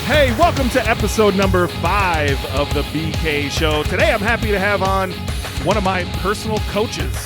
Hey, welcome to episode number 5 of the BK Show. Today I'm happy to have on one of my personal coaches.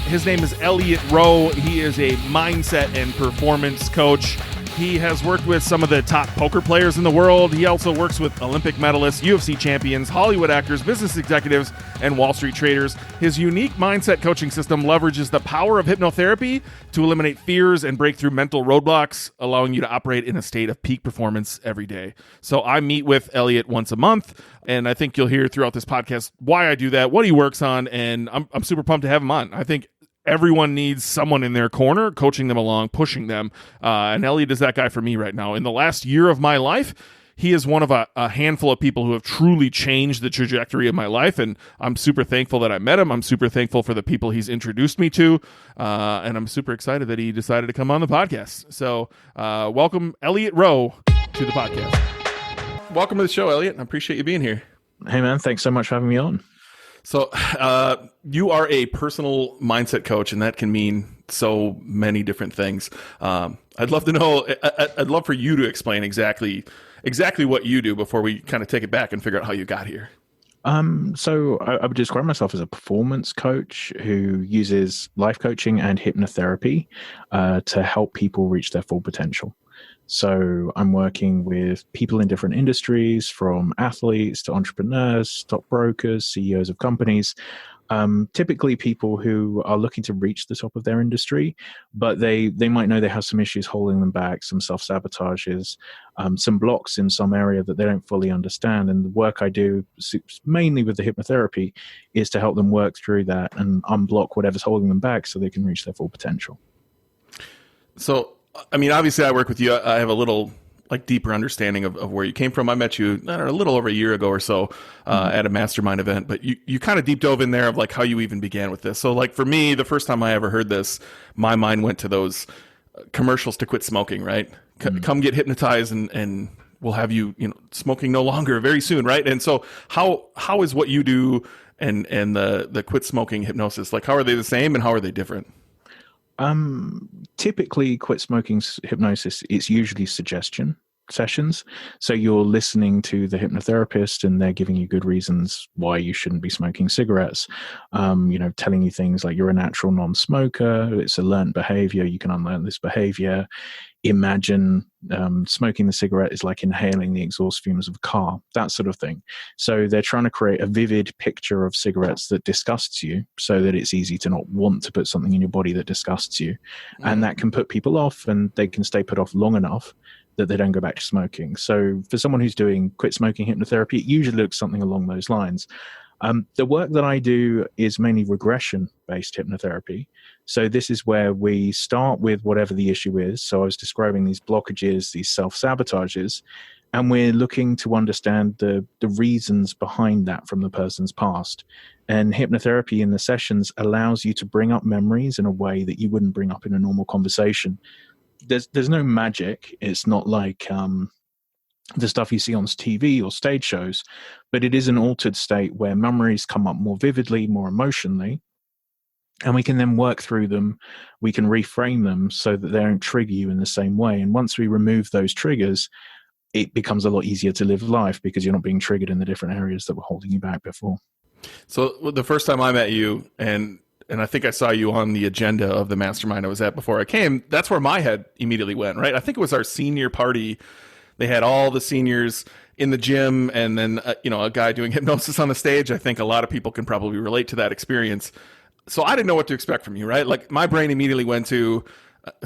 His name is Elliot Rowe. He is a mindset and performance coach. He has worked with some of the top poker players in the world. He also works with Olympic medalists, UFC champions, Hollywood actors, business executives, and Wall Street traders. His unique mindset coaching system leverages the power of hypnotherapy to eliminate fears and break through mental roadblocks, allowing you to operate in a state of peak performance every day. So I meet with Elliot once a month, and I think you'll hear throughout this podcast why I do that, what he works on, and I'm super pumped to have him on. I think everyone needs someone in their corner, coaching them along, pushing them. And Elliot is that guy for me right now. In the last year of my life, he is one of a handful of people who have truly changed the trajectory of my life. And I'm super thankful that I met him. I'm super thankful for the people he's introduced me to. And I'm super excited that he decided to come on the podcast. So welcome Elliot Rowe to the podcast. Welcome to the show, Elliot. I appreciate you being here. Hey, man. Thanks so much for having me on. So you are a personal mindset coach, and that can mean so many different things. I'd love to know, I'd love for you to explain exactly what you do before we kind of take it back and figure out how you got here. So I would describe myself as a performance coach who uses life coaching and hypnotherapy to help people reach their full potential. So I'm working with people in different industries, from athletes to entrepreneurs, stockbrokers, CEOs of companies, typically people who are looking to reach the top of their industry, but they might know they have some issues holding them back, some self-sabotages, some blocks in some area that they don't fully understand. And the work I do, mainly with the hypnotherapy, is to help them work through that and unblock whatever's holding them back so they can reach their full potential. So, I mean, obviously I work with you. I have a little deeper understanding of where you came from. I met you a little over a year ago or so at a mastermind event, but you kind of deep dove in there of how you even began with this. So for me, the first time I ever heard this, my mind went to those commercials to quit smoking, right? Come get hypnotized and we'll have you, smoking no longer very soon, right? And so how is what you do and the quit smoking hypnosis, how are they the same and how are they different? Typically quit smoking hypnosis, it's usually suggestion sessions. So you're listening to the hypnotherapist and they're giving you good reasons why you shouldn't be smoking cigarettes. Telling you things like you're a natural non-smoker. It's a learned behavior. You can unlearn this behavior. Imagine smoking the cigarette is like inhaling the exhaust fumes of a car, that sort of thing. So they're trying to create a vivid picture of cigarettes that disgusts you so that it's easy to not want to put something in your body that disgusts you. Mm. And that can put people off, and they can stay put off long enough that they don't go back to smoking. So for someone who's doing quit smoking hypnotherapy, it usually looks something along those lines. The work that I do is mainly regression-based hypnotherapy. So this is where we start with whatever the issue is. So I was describing these blockages, these self-sabotages, and we're looking to understand the reasons behind that from the person's past. And hypnotherapy in the sessions allows you to bring up memories in a way that you wouldn't bring up in a normal conversation. There's no magic. It's not like the stuff you see on TV or stage shows, but it is an altered state where memories come up more vividly, more emotionally, and we can then work through them. We can reframe them so that they don't trigger you in the same way. And once we remove those triggers, it becomes a lot easier to live life because you're not being triggered in the different areas that were holding you back before. So the first time I met you, and I think I saw you on the agenda of the mastermind I was at before I came, that's where my head immediately went, right? I think it was our senior party. They had all the seniors in the gym and then, a guy doing hypnosis on the stage. I think a lot of people can probably relate to that experience. So I didn't know what to expect from you, right? My brain immediately went to,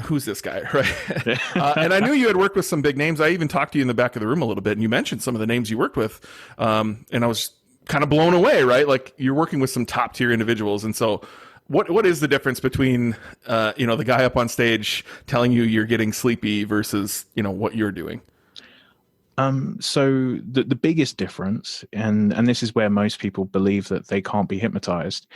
who's this guy, right? And I knew you had worked with some big names. I even talked to you in the back of the room a little bit, and you mentioned some of the names you worked with. And I was kind of blown away, right? You're working with some top tier individuals. And so what is the difference between, the guy up on stage telling you you're getting sleepy versus, what you're doing? So the biggest difference, and this is where most people believe that they can't be hypnotized.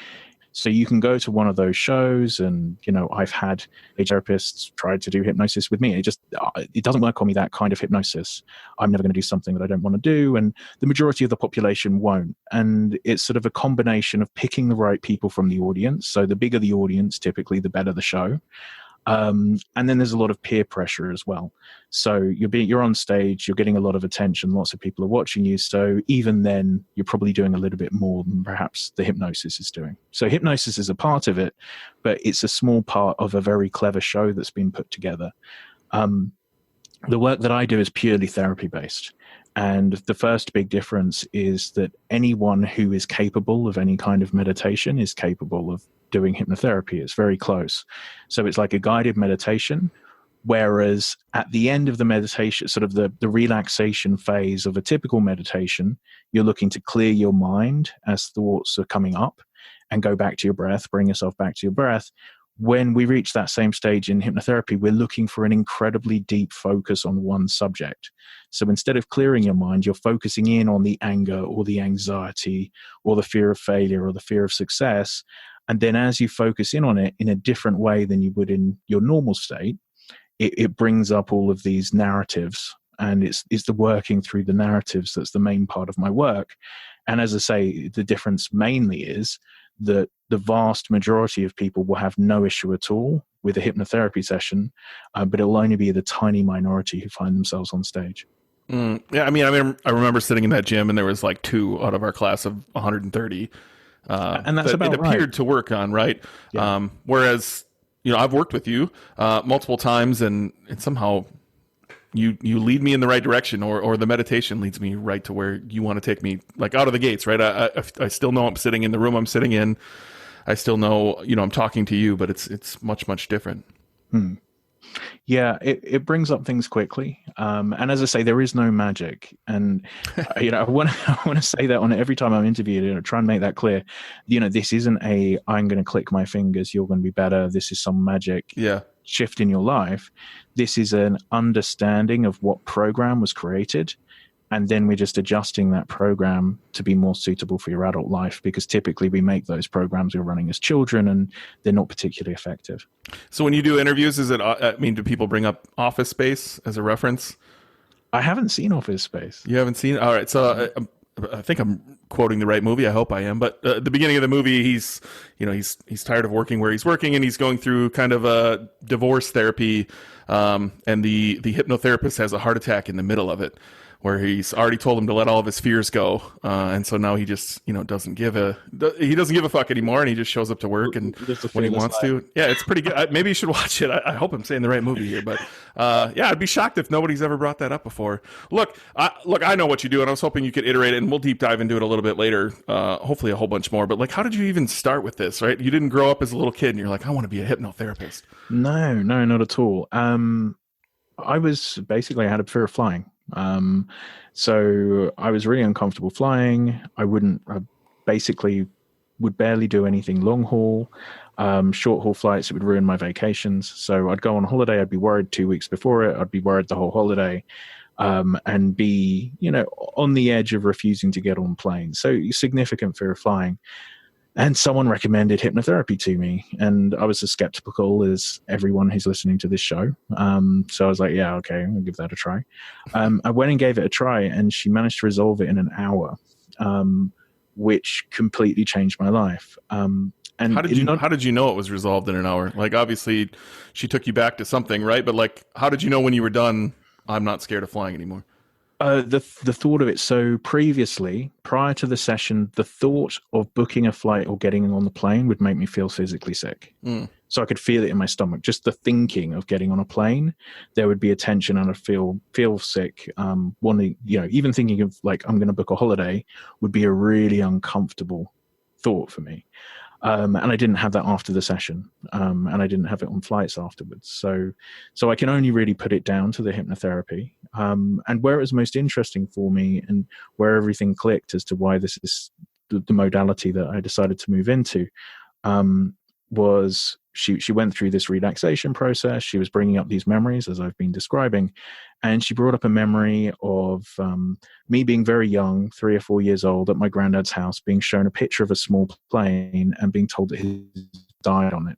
So you can go to one of those shows and, I've had a therapist try to do hypnosis with me. It doesn't work on me, that kind of hypnosis. I'm never going to do something that I don't want to do. And the majority of the population won't. And it's sort of a combination of picking the right people from the audience. So the bigger the audience, typically the better the show. And then there's a lot of peer pressure as well. So you're on stage, you're getting a lot of attention, lots of people are watching you. So even then, you're probably doing a little bit more than perhaps the hypnosis is doing. So hypnosis is a part of it, but it's a small part of a very clever show that's been put together. The work that I do is purely therapy based. And the first big difference is that anyone who is capable of any kind of meditation is capable of doing hypnotherapy. It's very close. So it's like a guided meditation, whereas at the end of the meditation, sort of the relaxation phase of a typical meditation, you're looking to clear your mind as thoughts are coming up and go back to your breath, bring yourself back to your breath. When we reach that same stage in hypnotherapy, we're looking for an incredibly deep focus on one subject. So instead of clearing your mind, you're focusing in on the anger or the anxiety or the fear of failure or the fear of success. And then as you focus in on it in a different way than you would in your normal state, it brings up all of these narratives. And it's the working through the narratives that's the main part of my work. And as I say, the difference mainly is that the vast majority of people will have no issue at all with a hypnotherapy session, but it will only be the tiny minority who find themselves on stage. Yeah, I mean, I remember sitting in that gym and there was like 2 out of our class of 130. And that's about it appeared right. to work on, right? Yeah. Whereas, I've worked with you multiple times and somehow you lead me in the right direction, or the meditation leads me right to where you want to take me, like out of the gates, right? I still know I'm sitting in the room I'm sitting in. I still know, I'm talking to you, but it's much, much different. Yeah, it brings up things quickly. And as I say, there is no magic. And, I want to say that on every time I'm interviewed, try and make that clear. This isn't I'm going to click my fingers, you're going to be better. This is some magic shift in your life. This is an understanding of what program was created. And then we're just adjusting that program to be more suitable for your adult life, because typically we make those programs we're running as children and they're not particularly effective. So when you do interviews, do people bring up Office Space as a reference? I haven't seen Office Space. You haven't seen it? All right. So I think I'm quoting the right movie. I hope I am. But the beginning of the movie, he's tired of working where he's working, and he's going through kind of a divorce therapy. And the hypnotherapist has a heart attack in the middle of it, where he's already told him to let all of his fears go, and so now he just doesn't give a fuck anymore, and he just shows up to work and when he wants to. Yeah, it's pretty good. Maybe you should watch it. I hope I'm saying the right movie here, but yeah, I'd be shocked if nobody's ever brought that up before. Look, I know what you do, and I was hoping you could iterate it, and we'll deep dive into it a little bit later. Hopefully, a whole bunch more. But how did you even start with this? Right, you didn't grow up as a little kid, and you're like, I want to be a hypnotherapist. No, not at all. I had a fear of flying. So I was really uncomfortable flying. I basically would barely do anything long haul. Short haul flights, it would ruin my vacations. So I'd go on holiday. I'd be worried 2 weeks before it. I'd be worried the whole holiday, and be, on the edge of refusing to get on planes. So significant fear of flying. And someone recommended hypnotherapy to me, and I was as skeptical as everyone who's listening to this show. So I was like, yeah, okay, I'll give that a try. I went and gave it a try, and she managed to resolve it in an hour, which completely changed my life. And how did you know it was resolved in an hour? Obviously, she took you back to something, right? But how did you know when you were done, I'm not scared of flying anymore? The thought of it. So prior to the session, the thought of booking a flight or getting on the plane would make me feel physically sick. So I could feel it in my stomach. Just the thinking of getting on a plane, there would be a tension, and I'd feel sick. Even thinking of I'm going to book a holiday would be a really uncomfortable thought for me. And I didn't have that after the session, and I didn't have it on flights afterwards. So I can only really put it down to the hypnotherapy. And where it was most interesting for me, and where everything clicked as to why this is the modality that I decided to move into, was she went through this relaxation process. She was bringing up these memories, as I've been describing, and she brought up a memory of me being very young, 3 or 4 years old, at my granddad's house, being shown a picture of a small plane and being told that he died on it.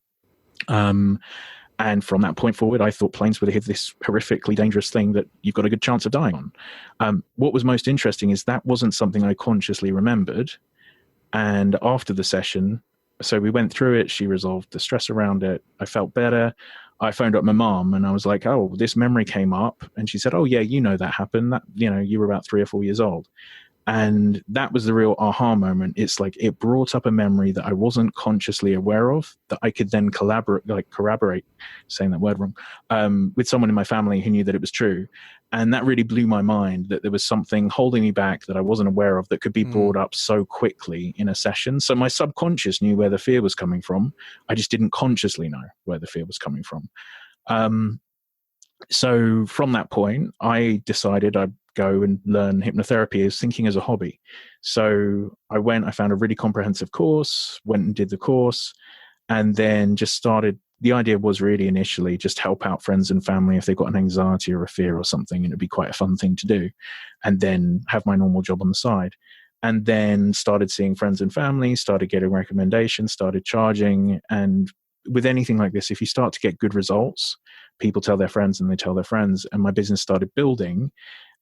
And from that point forward, I thought planes were this horrifically dangerous thing that you've got a good chance of dying on. What was most interesting is that wasn't something I consciously remembered. And after the session, so we went through it. She resolved the stress around it. I felt better. I phoned up my mom and I was like, "Oh, this memory came up," and she said, "Oh yeah, you know that happened. That you were about 3 or 4 years old." And that was the real aha moment. It's like it brought up a memory that I wasn't consciously aware of, that I could then corroborate, saying that word wrong, with someone in my family who knew that it was true. And that really blew my mind, that there was something holding me back that I wasn't aware of that could be brought up so quickly in a session. So my subconscious knew where the fear was coming from. I just didn't consciously know where the fear was coming from. So from that point, I decided I'd go and learn hypnotherapy as thinking as a hobby. So I found a really comprehensive course, went and did the course, and then just started. The idea was really initially just help out friends and family if they've got an anxiety or a fear or something, and it'd be quite a fun thing to do, and then have my normal job on the side. And then started seeing friends and family, started getting recommendations, started charging. And with anything like this, if you start to get good results, people tell their friends and they tell their friends. And my business started building,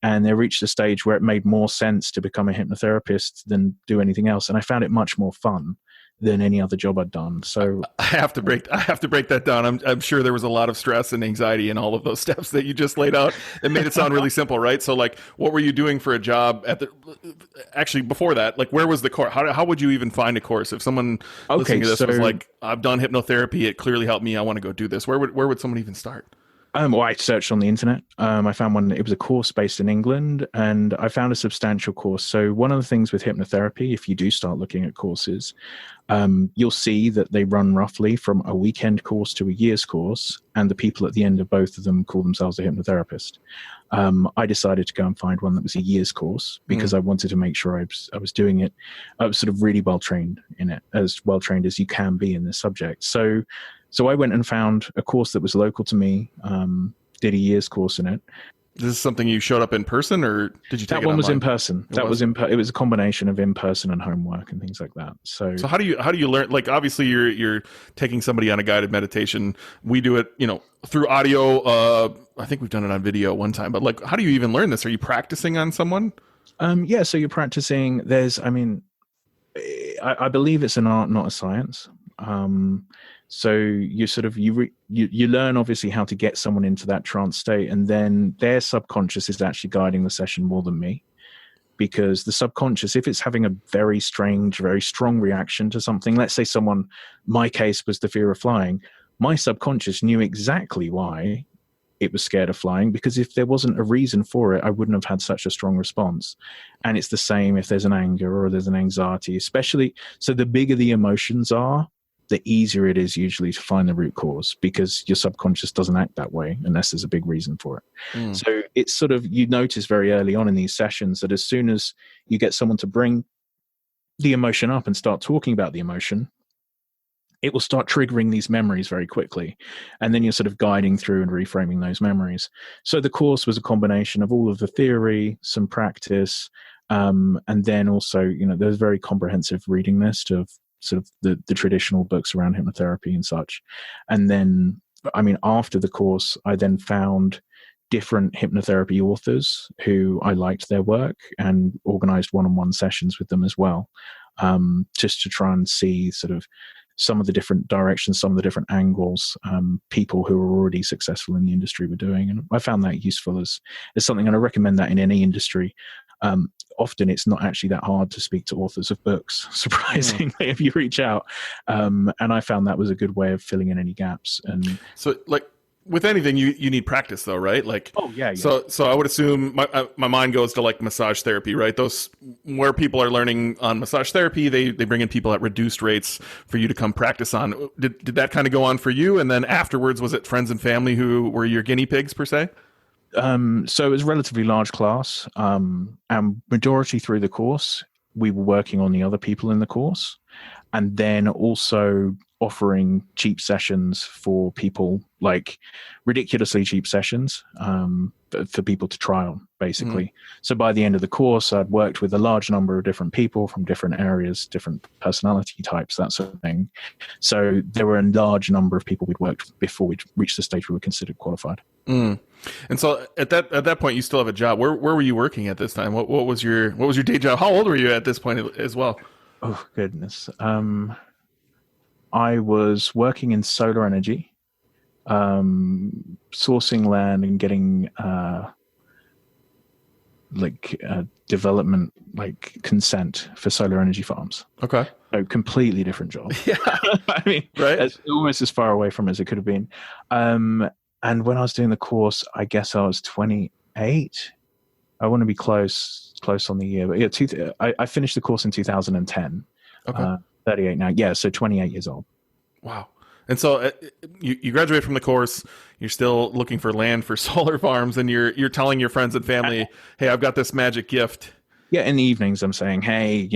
and they reached a stage where it made more sense to become a hypnotherapist than do anything else. And I found it much more fun than any other job I'd done. So I have to break that down. I'm sure there was a lot of stress and anxiety in all of those steps that you just laid out. It made it sound really simple, right? So like, what were you doing for a job actually before that? Like, where was the course? How would you even find a course? If someone listening to this was like, I've done hypnotherapy, it clearly helped me, I want to go do this. Where would someone even start? Well, I searched on the internet. I found one. It was a course based in England, and I found a substantial course. So one of the things with hypnotherapy, if you do start looking at courses, you'll see that they run roughly from a weekend course to a year's course, and the people at the end of both of them call themselves a hypnotherapist. I decided to go and find one that was a year's course because I wanted to make sure I was doing it. I was sort of really well trained in it, as well trained as you can be in this subject. So I went and found a course that was local to me, did a year's course in it. This is something you showed up in person, or did you take it That one online? was in person. It was a combination of in person and homework and things like that. So how do you learn? Like, obviously you're taking somebody on a guided meditation. We do it, through audio. I think we've done it on video one time, but like, how do you even learn this? Are you practicing on someone? Yeah. So you're practicing. I believe it's an art, not a science. So you sort of you learn obviously how to get someone into that trance state, and then their subconscious is actually guiding the session more than me, because the subconscious, if it's having a very strange, very strong reaction to something, let's say my case was the fear of flying, my subconscious knew exactly why it was scared of flying, because if there wasn't a reason for it, I wouldn't have had such a strong response. And it's the same if there's an anger or there's an anxiety, especially. So the bigger the emotions are, the easier it is usually to find the root cause, because your subconscious doesn't act that way unless there's a big reason for it. So it's sort of, you notice very early on in these sessions that as soon as you get someone to bring the emotion up and start talking about the emotion, it will start triggering these memories very quickly. And then you're sort of guiding through and reframing those memories. So the course was a combination of all of the theory, some practice, and then also, there's a very comprehensive reading list of sort of the traditional books around hypnotherapy and such. And then, after the course, I then found different hypnotherapy authors who I liked their work and organized one-on-one sessions with them as well, just to try and see sort of some of the different directions, some of the different angles people who are already successful in the industry were doing. And I found that useful as something, and I recommend that in any industry. Often it's not actually that hard to speak to authors of books, surprisingly, if you reach out. And I found that was a good way of filling in any gaps. And so, like, with anything, you need practice, though, right? Like, oh yeah. So I would assume my mind goes to like massage therapy, right? Those where people are learning on massage therapy, they bring in people at reduced rates for you to come practice on. Did that kind of go on for you? And then afterwards, was it friends and family who were your guinea pigs per se? So it was a relatively large class, and majority through the course, we were working on the other people in the course, and then also offering cheap sessions for people, like ridiculously cheap sessions for people to try on, basically. So by the end of the course, I'd worked with a large number of different people from different areas, different personality types, that sort of thing. So there were a large number of people we'd worked with before we'd reached the stage we were considered qualified. And so at that point, you still have a job. Where were you working at this time? What was your day job? How old were you at this point as well? Oh goodness. I was working in solar energy. sourcing land and getting development consent for solar energy farms. Okay. So completely different job. Yeah. I mean, right. It's almost as far away from as it could have been. And when I was doing the course, I guess I was 28. I want to be close on the year, but yeah, I finished the course in 2010. Okay. 38 now. Yeah, so 28 years old. Wow. And so you graduate from the course, you're still looking for land for solar farms, and you're telling your friends and family, hey, I've got this magic gift. Yeah, in the evenings, I'm saying, hey,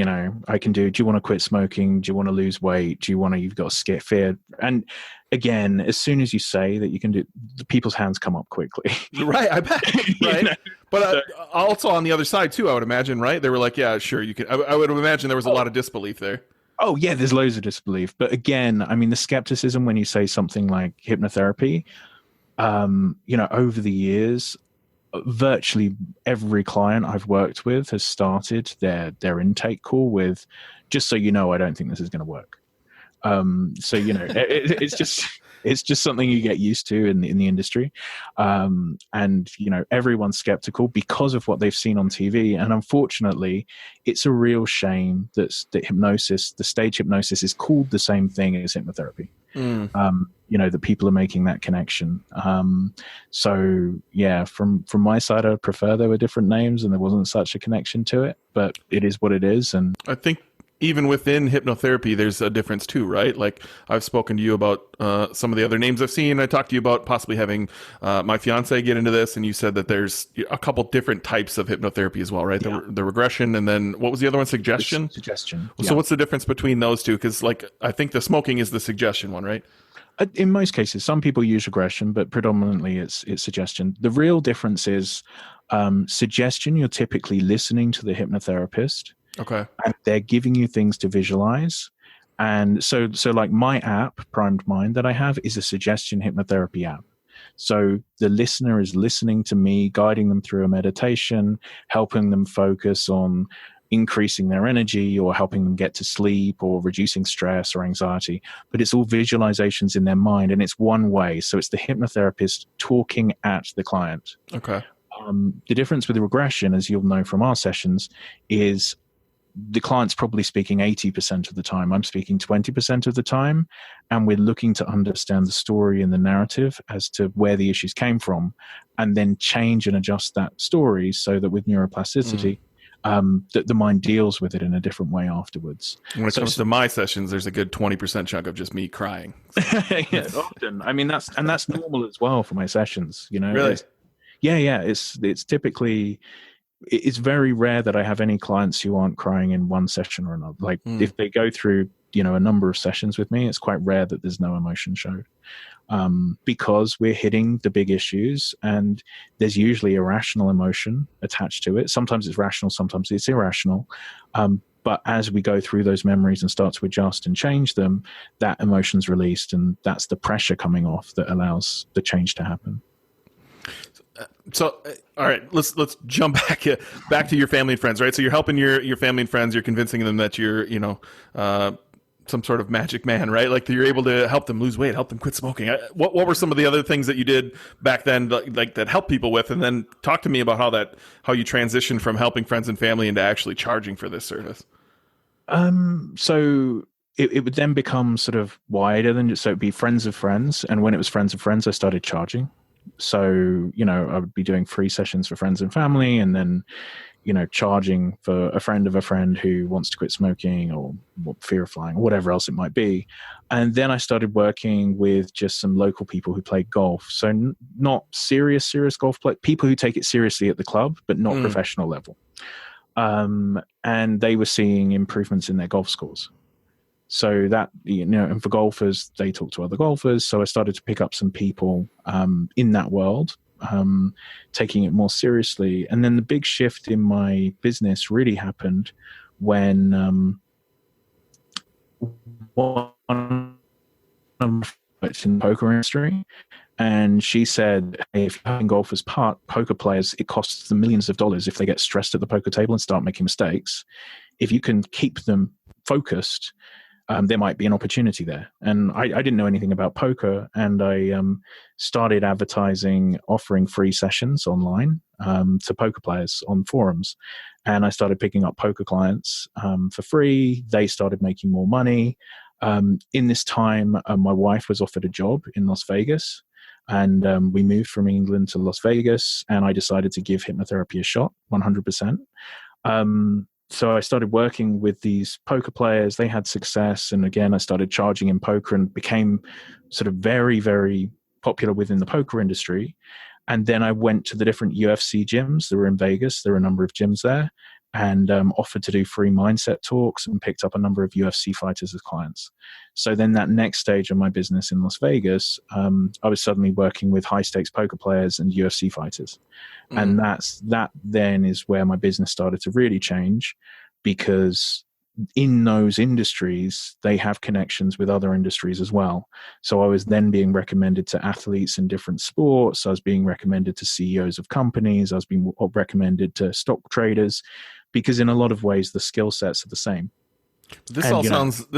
I can do you want to quit smoking? Do you want to lose weight? You've got to fear. And again, as soon as you say that you can do, the people's hands come up quickly. Right, I bet. Right. But also on the other side, too, I would imagine, right? They were like, yeah, sure, you can. I would imagine there was a lot of disbelief there. Oh, yeah, there's loads of disbelief. But again, I mean, the skepticism when you say something like hypnotherapy, over the years, virtually every client I've worked with has started their intake call with, just so you know, I don't think this is going to work. It's just something you get used to in the industry. And everyone's skeptical because of what they've seen on TV. And unfortunately, it's a real shame that the stage hypnosis is called the same thing as hypnotherapy. That people are making that connection. So yeah, from my side, I prefer there were different names and there wasn't such a connection to it, but it is what it is. And I think even within hypnotherapy, there's a difference too, right? Like I've spoken to you about some of the other names I've seen. I talked to you about possibly having my fiance get into this, and you said that there's a couple different types of hypnotherapy as well, right? Yeah. The regression, and then what was the other one? Suggestion? Suggestion. So what's the difference between those two? Because I think the smoking is the suggestion one, right? In most cases, some people use regression, but predominantly it's suggestion. The real difference is suggestion. You're typically listening to the hypnotherapist. Okay. And they're giving you things to visualize. And so like my app, Primed Mind, that I have is a suggestion hypnotherapy app. So the listener is listening to me, guiding them through a meditation, helping them focus on increasing their energy or helping them get to sleep or reducing stress or anxiety. But it's all visualizations in their mind, and it's one way. So it's the hypnotherapist talking at the client. Okay. The difference with the regression, as you'll know from our sessions, is the client's probably speaking 80% of the time. I'm speaking 20% of the time, and we're looking to understand the story and the narrative as to where the issues came from, and then change and adjust that story so that with neuroplasticity, that the mind deals with it in a different way afterwards. When it comes to my sessions, there's a good 20% chunk of just me crying. Yeah, often. I mean, that's normal as well for my sessions. Really? It's typically. It's very rare that I have any clients who aren't crying in one session or another. Like if they go through, a number of sessions with me, it's quite rare that there's no emotion showed, because we're hitting the big issues, and there's usually irrational emotion attached to it. Sometimes it's rational, sometimes it's irrational. But as we go through those memories and start to adjust and change them, that emotion's released, and that's the pressure coming off that allows the change to happen. So, all right, let's jump back to your family and friends, right? So you're helping your family and friends. You're convincing them that you're, some sort of magic man, right? Like you're able to help them lose weight, help them quit smoking. What were some of the other things that you did back then, like that helped people with? And then talk to me about how you transitioned from helping friends and family into actually charging for this service. So it would then become sort of wider than just, so it'd be friends of friends. And when it was friends of friends, I started charging. So, I would be doing free sessions for friends and family, and then, charging for a friend of a friend who wants to quit smoking or fear of flying or whatever else it might be. And then I started working with just some local people who played golf. So not serious golf play, people who take it seriously at the club, but not professional level. And they were seeing improvements in their golf scores. So that, and for golfers, they talk to other golfers. So I started to pick up some people in that world, taking it more seriously. And then the big shift in my business really happened when one worked in the poker industry. And she said, hey, if you're having golfers poker players, it costs them millions of dollars if they get stressed at the poker table and start making mistakes. If you can keep them focused, there might be an opportunity there. And I didn't know anything about poker, and I started advertising, offering free sessions online to poker players on forums. And I started picking up poker clients for free. They started making more money. In this time, my wife was offered a job in Las Vegas, and we moved from England to Las Vegas, and I decided to give hypnotherapy a shot, 100%. So I started working with these poker players. They had success. And again, I started charging in poker and became sort of very, very popular within the poker industry. And then I went to the different UFC gyms that were in Vegas. There were a number of gyms there, and offered to do free mindset talks, and picked up a number of UFC fighters as clients. So then that next stage of my business in Las Vegas, I was suddenly working with high stakes poker players and UFC fighters. And that then is where my business started to really change, because in those industries, they have connections with other industries as well. So I was then being recommended to athletes in different sports. I was being recommended to CEOs of companies. I was being recommended to stock traders, because in a lot of ways, the skill sets are the same. This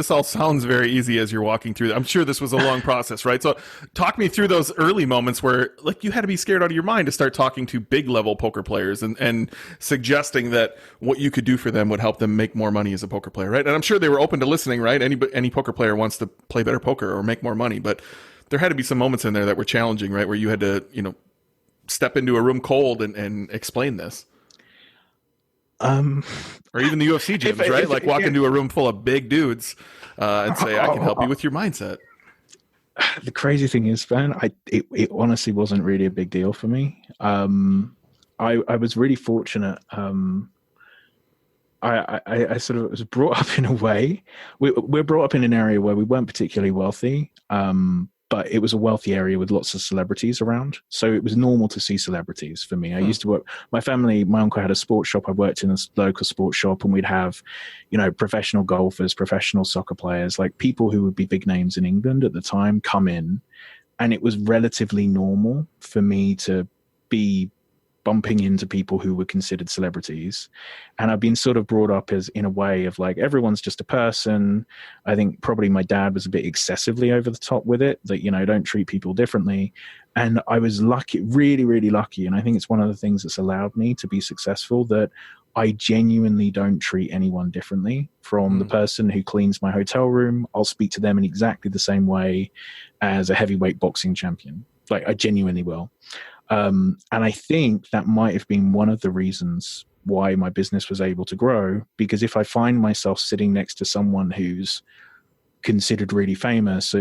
all sounds very easy as you're walking through. I'm sure this was a long process, right? So talk me through those early moments where like you had to be scared out of your mind to start talking to big level poker players and suggesting that what you could do for them would help them make more money as a poker player, right? And I'm sure they were open to listening, right? Any poker player wants to play better poker or make more money, but there had to be some moments in there that were challenging, right? Where you had to, step into a room cold and explain this. Or even the UFC gyms, right? Like walk into a room full of big dudes and say, I can help you with your mindset. The crazy thing is, Ben, it honestly wasn't really a big deal for me. I was really fortunate. I sort of was brought up in a way. We're brought up in an area where we weren't particularly wealthy. But it was a wealthy area with lots of celebrities around. So it was normal to see celebrities for me. I used to work, my uncle had a sports shop. I worked in a local sports shop, and we'd have, professional golfers, professional soccer players, like people who would be big names in England at the time come in. And it was relatively normal for me to be bumping into people who were considered celebrities. And I've been sort of brought up as in a way of like, everyone's just a person. I think probably my dad was a bit excessively over the top with it, that, don't treat people differently. And I was lucky, really, really lucky. And I think it's one of the things that's allowed me to be successful, that I genuinely don't treat anyone differently. From the person who cleans my hotel room, I'll speak to them in exactly the same way as a heavyweight boxing champion. Like, I genuinely will. And I think that might have been one of the reasons why my business was able to grow, because if I find myself sitting next to someone who's considered really famous,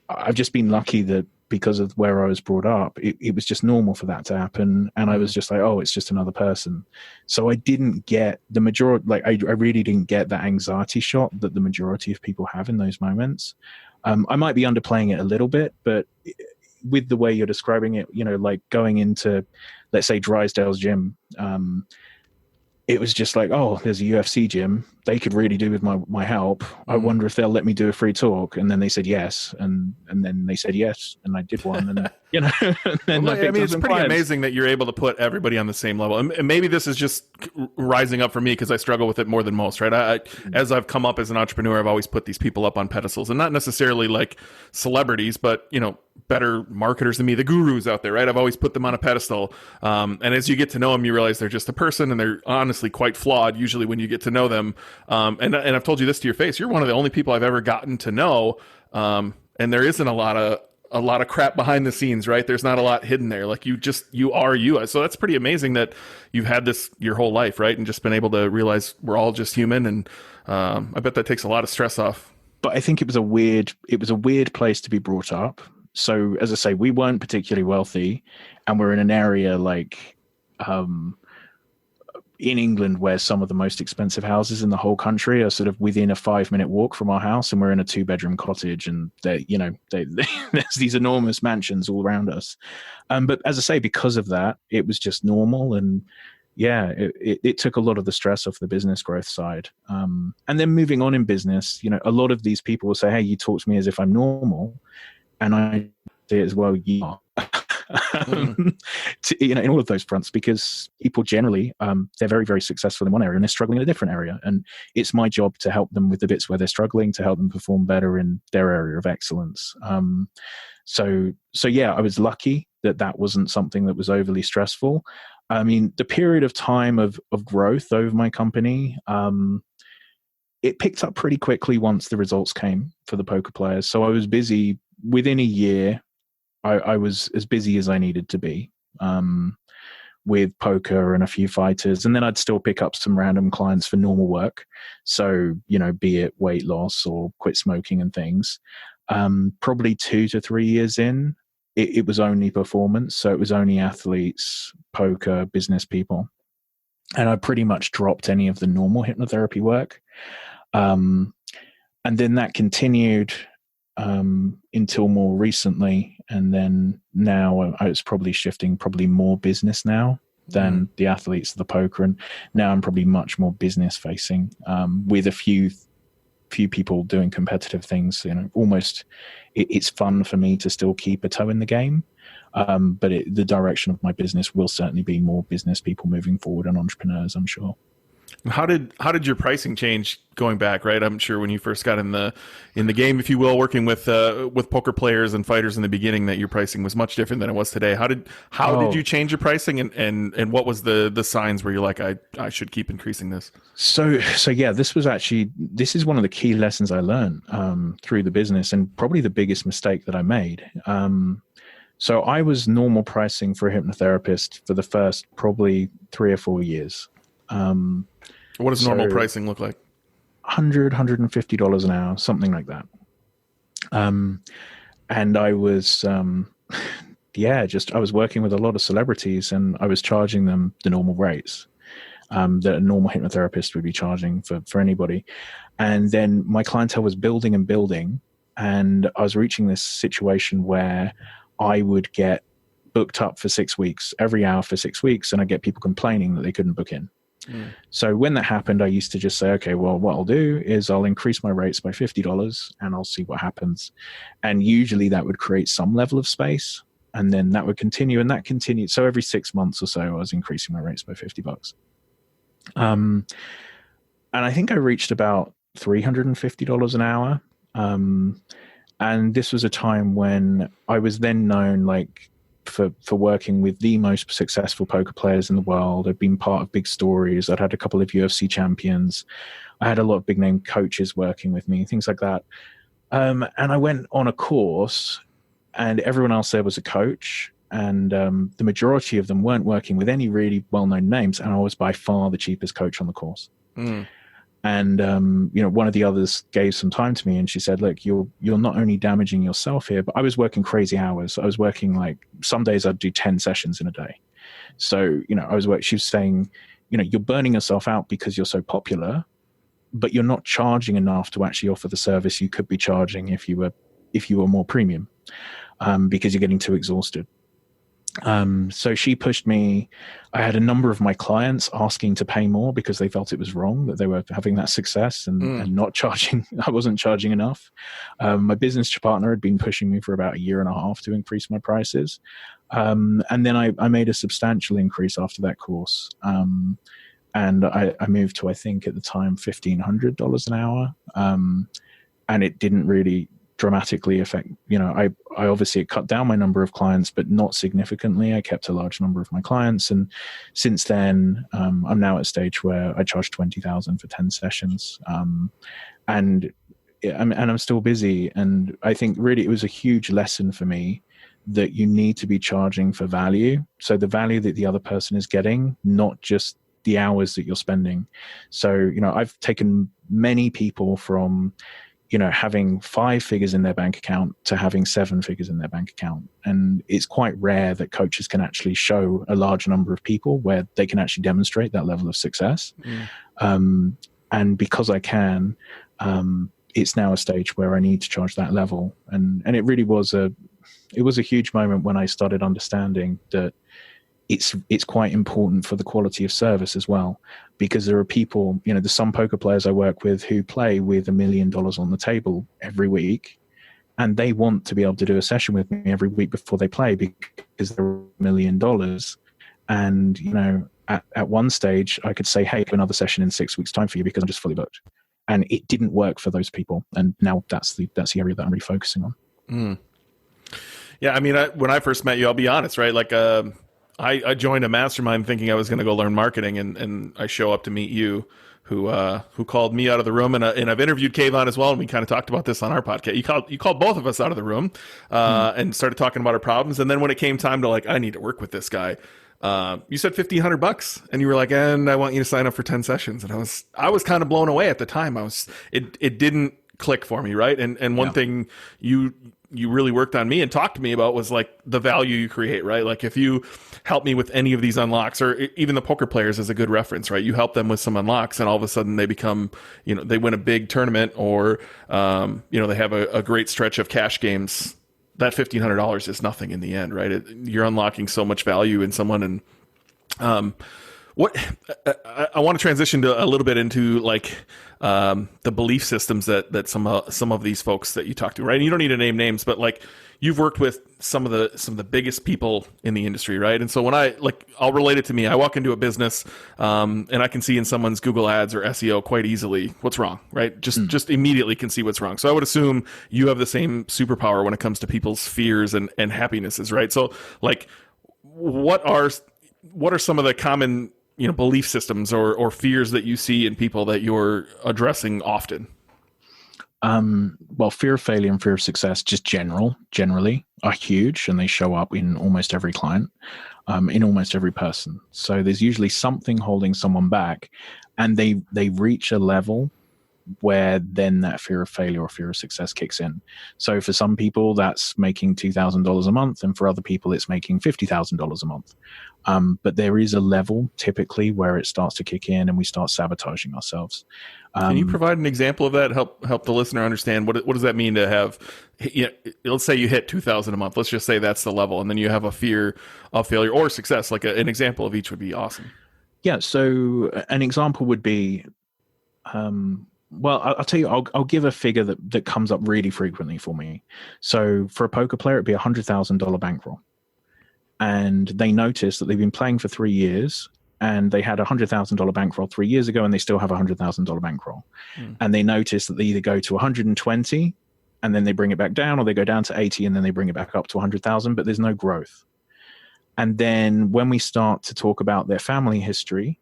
I've just been lucky that because of where I was brought up, it was just normal for that to happen. And I was just like, oh, it's just another person. So I didn't get the majority, like I really didn't get that anxiety shot that the majority of people have in those moments. I might be underplaying it a little bit, but with the way you're describing it, like going into, let's say, Drysdale's gym, it was just like, oh, there's a UFC gym. They could really do with my help. I wonder if they'll let me do a free talk. And then they said yes. And then they said yes. And I did one. And, and then it's pretty amazing that you're able to put everybody on the same level. And maybe this is just rising up for me because I struggle with it more than most, right? As I've come up as an entrepreneur, I've always put these people up on pedestals, and not necessarily like celebrities, but, better marketers than me, the gurus out there, right? I've always put them on a pedestal. And as you get to know them, you realize they're just a person, and they're honestly quite flawed usually when you get to know them. And I've told you this to your face. You're one of the only people I've ever gotten to know. And there isn't a lot of crap behind the scenes, right? There's not a lot hidden there. Like you are you. So that's pretty amazing that you've had this your whole life, right? And just been able to realize we're all just human. And I bet that takes a lot of stress off. But I think it was a weird place to be brought up. So as I say, we weren't particularly wealthy, and we're in an area like in England where some of the most expensive houses in the whole country are sort of within a 5-minute walk from our house, and we're in a 2-bedroom cottage, and there's these enormous mansions all around us. But as I say, because of that, it was just normal, and yeah, it took a lot of the stress off the business growth side. And then moving on in business, a lot of these people will say, hey, you talk to me as if I'm normal. And I say as well, you are. in all of those fronts, because people generally, they're very, very successful in one area and they're struggling in a different area. And it's my job to help them with the bits where they're struggling, to help them perform better in their area of excellence. So yeah, I was lucky that wasn't something that was overly stressful. I mean, the period of time of growth over my company, it picked up pretty quickly once the results came for the poker players. So I was busy within a year. I was as busy as I needed to be with poker and a few fighters. And then I'd still pick up some random clients for normal work. So, be it weight loss or quit smoking and things. Probably 2 to 3 years in, it was only performance. So it was only athletes, poker, business people. And I pretty much dropped any of the normal hypnotherapy work. And then that continued until more recently. And then now I was probably shifting more business now than the athletes of the poker. And now I'm probably much more business facing with a few people doing competitive things. Almost it's fun for me to still keep a toe in the game. But the direction of my business will certainly be more business people moving forward and entrepreneurs, I'm sure. How did your pricing change going back? Right, I'm sure when you first got in the game, if you will, working with poker players and fighters in the beginning, that your pricing was much different than it was today. How did you change your pricing, and what was the signs where you're like, I should keep increasing this? So yeah, this is one of the key lessons I learned through the business, and probably the biggest mistake that I made. So I was normal pricing for a hypnotherapist for the first probably 3 or 4 years. What does normal pricing look like? $150 an hour, something like that. And I was, I was working with a lot of celebrities, and I was charging them the normal rates that a normal hypnotherapist would be charging for anybody. And then my clientele was building and building, and I was reaching this situation where I would get booked up for 6 weeks, every hour for 6 weeks, and I get people complaining that they couldn't book in. So when that happened, I used to just say, okay, well, what I'll do is I'll increase my rates by $50 and I'll see what happens. And usually that would create some level of space, and then that would continue, and that continued. So every 6 months or so, I was increasing my rates by $50. And I think I reached about $350 an hour. And this was a time when I was then known for working with the most successful poker players in the world. I'd been part of big stories. I'd had a couple of UFC champions. I had a lot of big name coaches working with me, things like that. And I went on a course, and everyone else there was a coach. And the majority of them weren't working with any really well-known names. And I was by far the cheapest coach on the course. And, one of the others gave some time to me, and she said, look, you're not only damaging yourself here, but I was working crazy hours. I was working some days I'd do 10 sessions in a day. So, she was saying, you're burning yourself out because you're so popular, but you're not charging enough to actually offer the service you could be charging if you were more premium, because you're getting too exhausted. So she pushed me. I had a number of my clients asking to pay more because they felt it was wrong that they were having that success and not charging. I wasn't charging enough. My business partner had been pushing me for about 1.5 years to increase my prices. And then I made a substantial increase after that course. And I moved to, I think at the time, $1,500 an hour. And it didn't really dramatically affect, I obviously cut down my number of clients, but not significantly. I kept a large number of my clients. And since then, I'm now at a stage where I charge $20,000 for 10 sessions. And I'm still busy. And I think really it was a huge lesson for me that you need to be charging for value. So the value that the other person is getting, not just the hours that you're spending. So, I've taken many people from, having 5 figures in their bank account to having 7 figures in their bank account. And it's quite rare that coaches can actually show a large number of people where they can actually demonstrate that level of success. And because I can, it's now a stage where I need to charge that level. And it really was a huge moment when I started understanding that it's quite important for the quality of service as well, because there are people, there's some poker players I work with who play with $1 million on the table every week, and they want to be able to do a session with me every week before they play because they're $1 million. And, you know, at one stage I could say, hey, do another session in 6 weeks time for you because I'm just fully booked. And it didn't work for those people. And now that's the area that I'm refocusing on. Mm. Yeah. I mean, when I first met you, I'll be honest, right? Like, I joined a mastermind thinking I was going to go learn marketing, and I show up to meet you, who called me out of the room, and I've interviewed Kayvon as well, and we kind of talked about this on our podcast. You called both of us out of the room, and started talking about our problems, and then when it came time to like, I need to work with this guy, you said $1,500, and you were like, and I want you to sign up for 10 sessions, and I was kind of blown away at the time. It didn't click for me, right? And one thing you really worked on me and talked to me about was like the value you create, right? Like if you help me with any of these unlocks, or even the poker players is a good reference, right? You help them with some unlocks and all of a sudden they become, you know, they win a big tournament, or, you know, they have a great stretch of cash games. That $1,500 is nothing in the end, right? You're unlocking so much value in someone. And, what I want to transition to a little bit into like the belief systems that some of these folks that you talk to, right? And you don't need to name names, but like you've worked with some of the biggest people in the industry, right? And so when I'll relate it to me. I walk into a business and I can see in someone's Google Ads or SEO quite easily what's wrong, right? Just immediately can see what's wrong. So I would assume you have the same superpower when it comes to people's fears and happinesses, right? So like what are some of the common, you know, belief systems or fears that you see in people that you're addressing often? Well, fear of failure and fear of success, just generally are huge, and they show up in almost every client, in almost every person. So there's usually something holding someone back, and they reach a level where then that fear of failure or fear of success kicks in. So for some people, that's making $2,000 a month, and for other people, it's making $50,000 a month. But there is a level typically where it starts to kick in, and we start sabotaging ourselves. Can you provide an example of that? Help the listener understand what does that mean to have? You know, let's say you hit 2,000 a month. Let's just say that's the level, and then you have a fear of failure or success. Like an example of each would be awesome. Yeah. So an example would be. Well, I'll tell you, I'll give a figure that comes up really frequently for me. So for a poker player, it'd be $100,000 bankroll. And they notice that they've been playing for 3 years, and they had a $100,000 bankroll 3 years ago, and they still have a $100,000 bankroll. And they notice that they either go to 120 and then they bring it back down, or they go down to 80 and then they bring it back up to 100,000, but there's no growth. And then when we start to talk about their family history,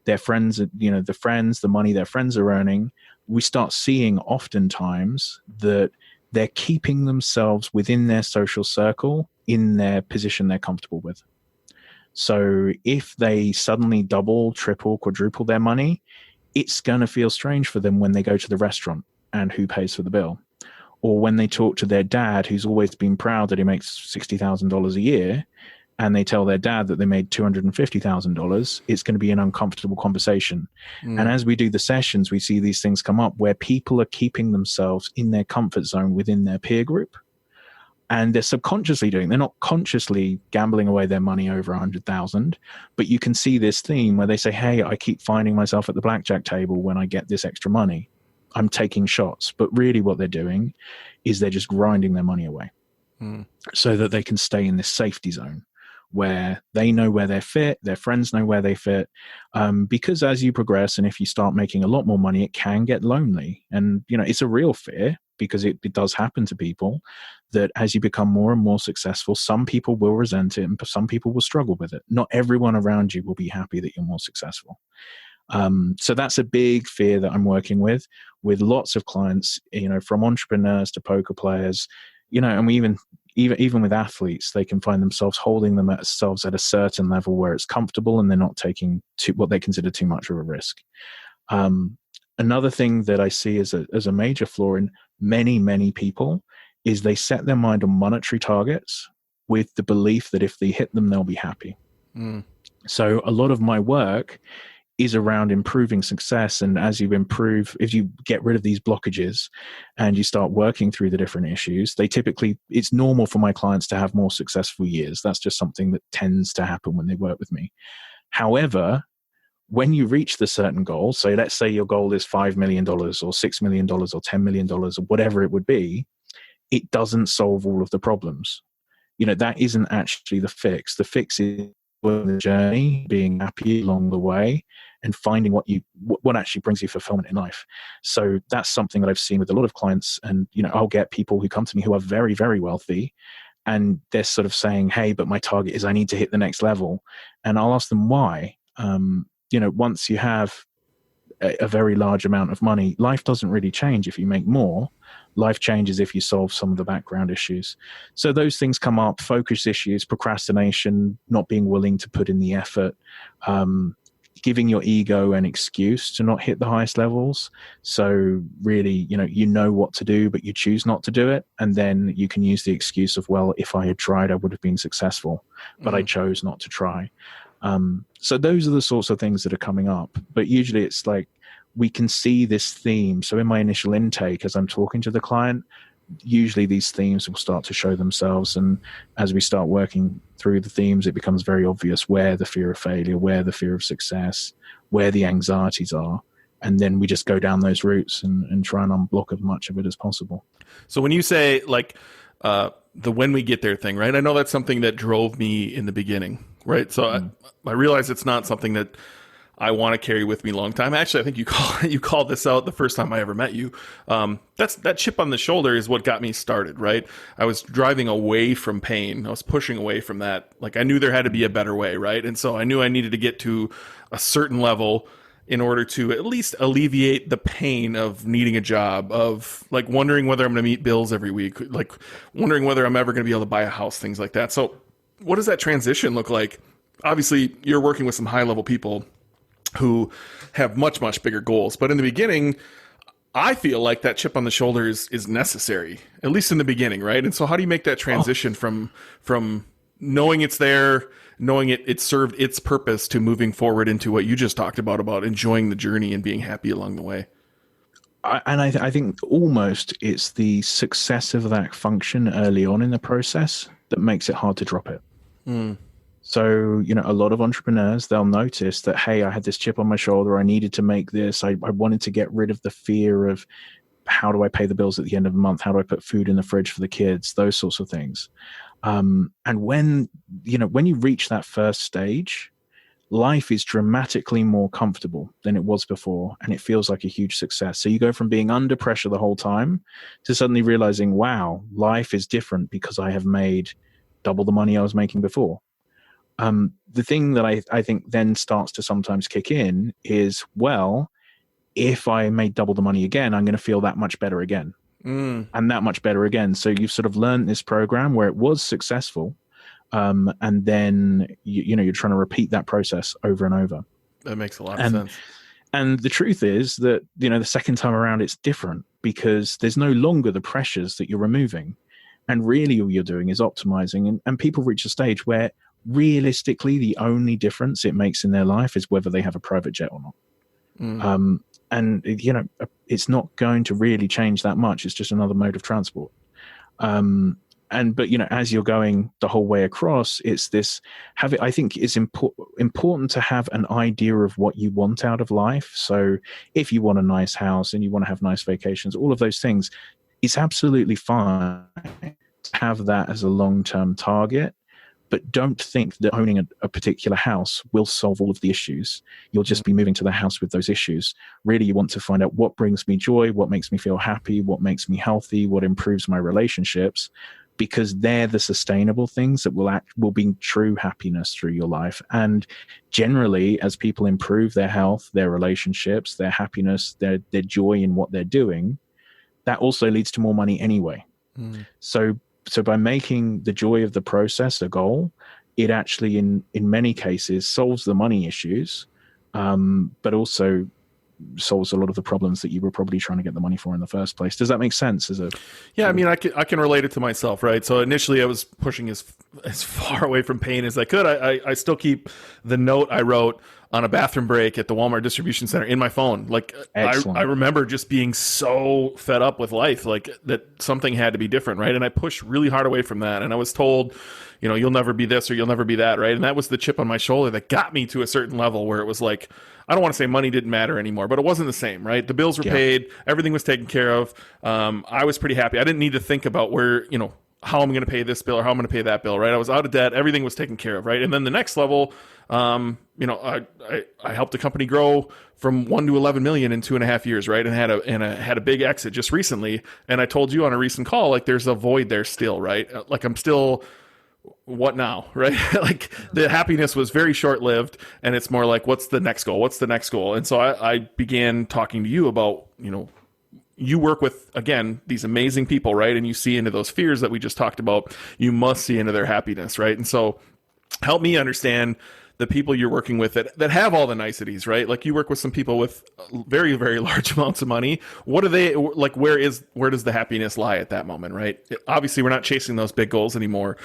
their friends, you know, the money their friends are earning, we start seeing oftentimes that they're keeping themselves within their social circle in their position they're comfortable with. So if they suddenly double, triple, quadruple their money, it's going to feel strange for them when they go to the restaurant and who pays for the bill. Or when they talk to their dad, who's always been proud that he makes $60,000 a year, and they tell their dad that they made $250,000, it's going to be an uncomfortable conversation. And as we do the sessions, we see these things come up where people are keeping themselves in their comfort zone within their peer group. And they're subconsciously they're not consciously gambling away their money over 100,000, but you can see this theme where they say, hey, I keep finding myself at the blackjack table when I get this extra money. I'm taking shots. But really what they're doing is they're just grinding their money away so that they can stay in this safety zone, where they know where they're fit, their friends know where they fit, because as you progress and if you start making a lot more money, it can get lonely. And, you know, it's a real fear because it does happen to people that as you become more and more successful, some people will resent it and some people will struggle with it. Not everyone around you will be happy that you're more successful. So that's a big fear that I'm working with lots of clients, you know, from entrepreneurs to poker players, you know, and we even with athletes, they can find themselves holding themselves at a certain level where it's comfortable and they're not taking what they consider too much of a risk. Another thing that I see as a major flaw in many people is they set their mind on monetary targets with the belief that if they hit them, they'll be happy. So a lot of my work is around improving success. And as you improve, if you get rid of these blockages and you start working through the different issues, it's normal for my clients to have more successful years. That's just something that tends to happen when they work with me. However, when you reach the certain goal, so let's say your goal is $5 million or $6 million or $10 million or whatever it would be, it doesn't solve all of the problems. That isn't actually the fix. The fix is the journey, being happy along the way, and finding what actually brings you fulfillment in life. So that's something that I've seen with a lot of clients. And I'll get people who come to me who are very, very wealthy, and they're sort of saying, hey, but my target is I need to hit the next level. And I'll ask them why. Once you have a very large amount of money, life doesn't really change if you make more. Life changes if you solve some of the background issues. So those things come up: focus issues, procrastination, not being willing to put in the effort, giving your ego an excuse to not hit the highest levels. So really, you know what to do, but you choose not to do it. And then you can use the excuse of, well, if I had tried, I would have been successful, but I chose not to try. So those are the sorts of things that are coming up. But usually it's like, we can see this theme. So in my initial intake, as I'm talking to the client, usually these themes will start to show themselves. And as we start working through the themes, it becomes very obvious where the fear of failure, where the fear of success, where the anxieties are. And then we just go down those routes and try and unblock as much of it as possible. So when you say like the when we get there thing, right? I know that's something that drove me in the beginning, right? So I realize it's not something that I want to carry with me a long time. Actually, I think you called this out the first time I ever met you. That chip on the shoulder is what got me started, right? I was driving away from pain. I was pushing away from that. Like, I knew there had to be a better way, right? And so I knew I needed to get to a certain level in order to at least alleviate the pain of needing a job, of like wondering whether I'm going to meet bills every week, like wondering whether I'm ever going to be able to buy a house, things like that. So what does that transition look like? Obviously, you're working with some high-level people who have much, much bigger goals. But in the beginning, I feel like that chip on the shoulder is necessary, at least in the beginning, right? And so how do you make that transition from knowing it's there, knowing it served its purpose, to moving forward into what you just talked about enjoying the journey and being happy along the way? I think almost it's the success of that function early on in the process that makes it hard to drop it. So, a lot of entrepreneurs, they'll notice that, hey, I had this chip on my shoulder. I needed to make this. I wanted to get rid of the fear of how do I pay the bills at the end of the month? How do I put food in the fridge for the kids? Those sorts of things. And when you reach that first stage, life is dramatically more comfortable than it was before. And it feels like a huge success. So you go from being under pressure the whole time to suddenly realizing, wow, life is different because I have made double the money I was making before. The thing that I think then starts to sometimes kick in is, well, if I made double the money again, I'm going to feel that much better again, and that much better again. So you've sort of learned this program where it was successful, and then you're trying to repeat that process over and over. That makes a lot of sense. And the truth is that the second time around it's different, because there's no longer the pressures that you're removing, and really all you're doing is optimizing. And people reach a stage where realistically the only difference it makes in their life is whether they have a private jet or not. And it's not going to really change that much. It's just another mode of transport. But as you're going the whole way across, it's this I think it's important to have an idea of what you want out of life. So if you want a nice house and you want to have nice vacations, all of those things, it's absolutely fine to have that as a long-term target. But don't think that owning a particular house will solve all of the issues. You'll just be moving to the house with those issues. Really, you want to find out what brings me joy, what makes me feel happy, what makes me healthy, what improves my relationships, because they're the sustainable things that will bring true happiness through your life. And generally, as people improve their health, their relationships, their happiness, their joy in what they're doing, that also leads to more money anyway. So by making the joy of the process a goal, it actually, in many cases, solves the money issues, but also solves a lot of the problems that you were probably trying to get the money for in the first place. Does that make sense? Yeah, I mean, I can relate it to myself, right? So initially I was pushing as far away from pain as I could. I still keep the note I wrote on a bathroom break at the Walmart distribution center in my phone. Like I remember just being so fed up with life, like that something had to be different, right? And I pushed really hard away from that. And I was told, you'll never be this or you'll never be that, right? And that was the chip on my shoulder that got me to a certain level where it was like, I don't want to say money didn't matter anymore, but it wasn't the same, right? The bills were paid, everything was taken care of. I was pretty happy. I didn't need to think about where, how I'm going to pay this bill or how I'm going to pay that bill, right? I was out of debt. Everything was taken care of, right? And then the next level, I helped a company grow from 1 to 11 million in 2.5 years, right? And had a big exit just recently. And I told you on a recent call, like there's a void there still, right? Like I'm still, what now, right? Like the happiness was very short lived, and it's more like, what's the next goal? What's the next goal? And so I began talking to you about, you work with, again, these amazing people, right? And you see into those fears that we just talked about. You must see into their happiness, right? And so help me understand the people you're working with that have all the niceties, right? Like you work with some people with very, very large amounts of money. What are they like? Where does the happiness lie at that moment, right? Obviously, we're not chasing those big goals anymore.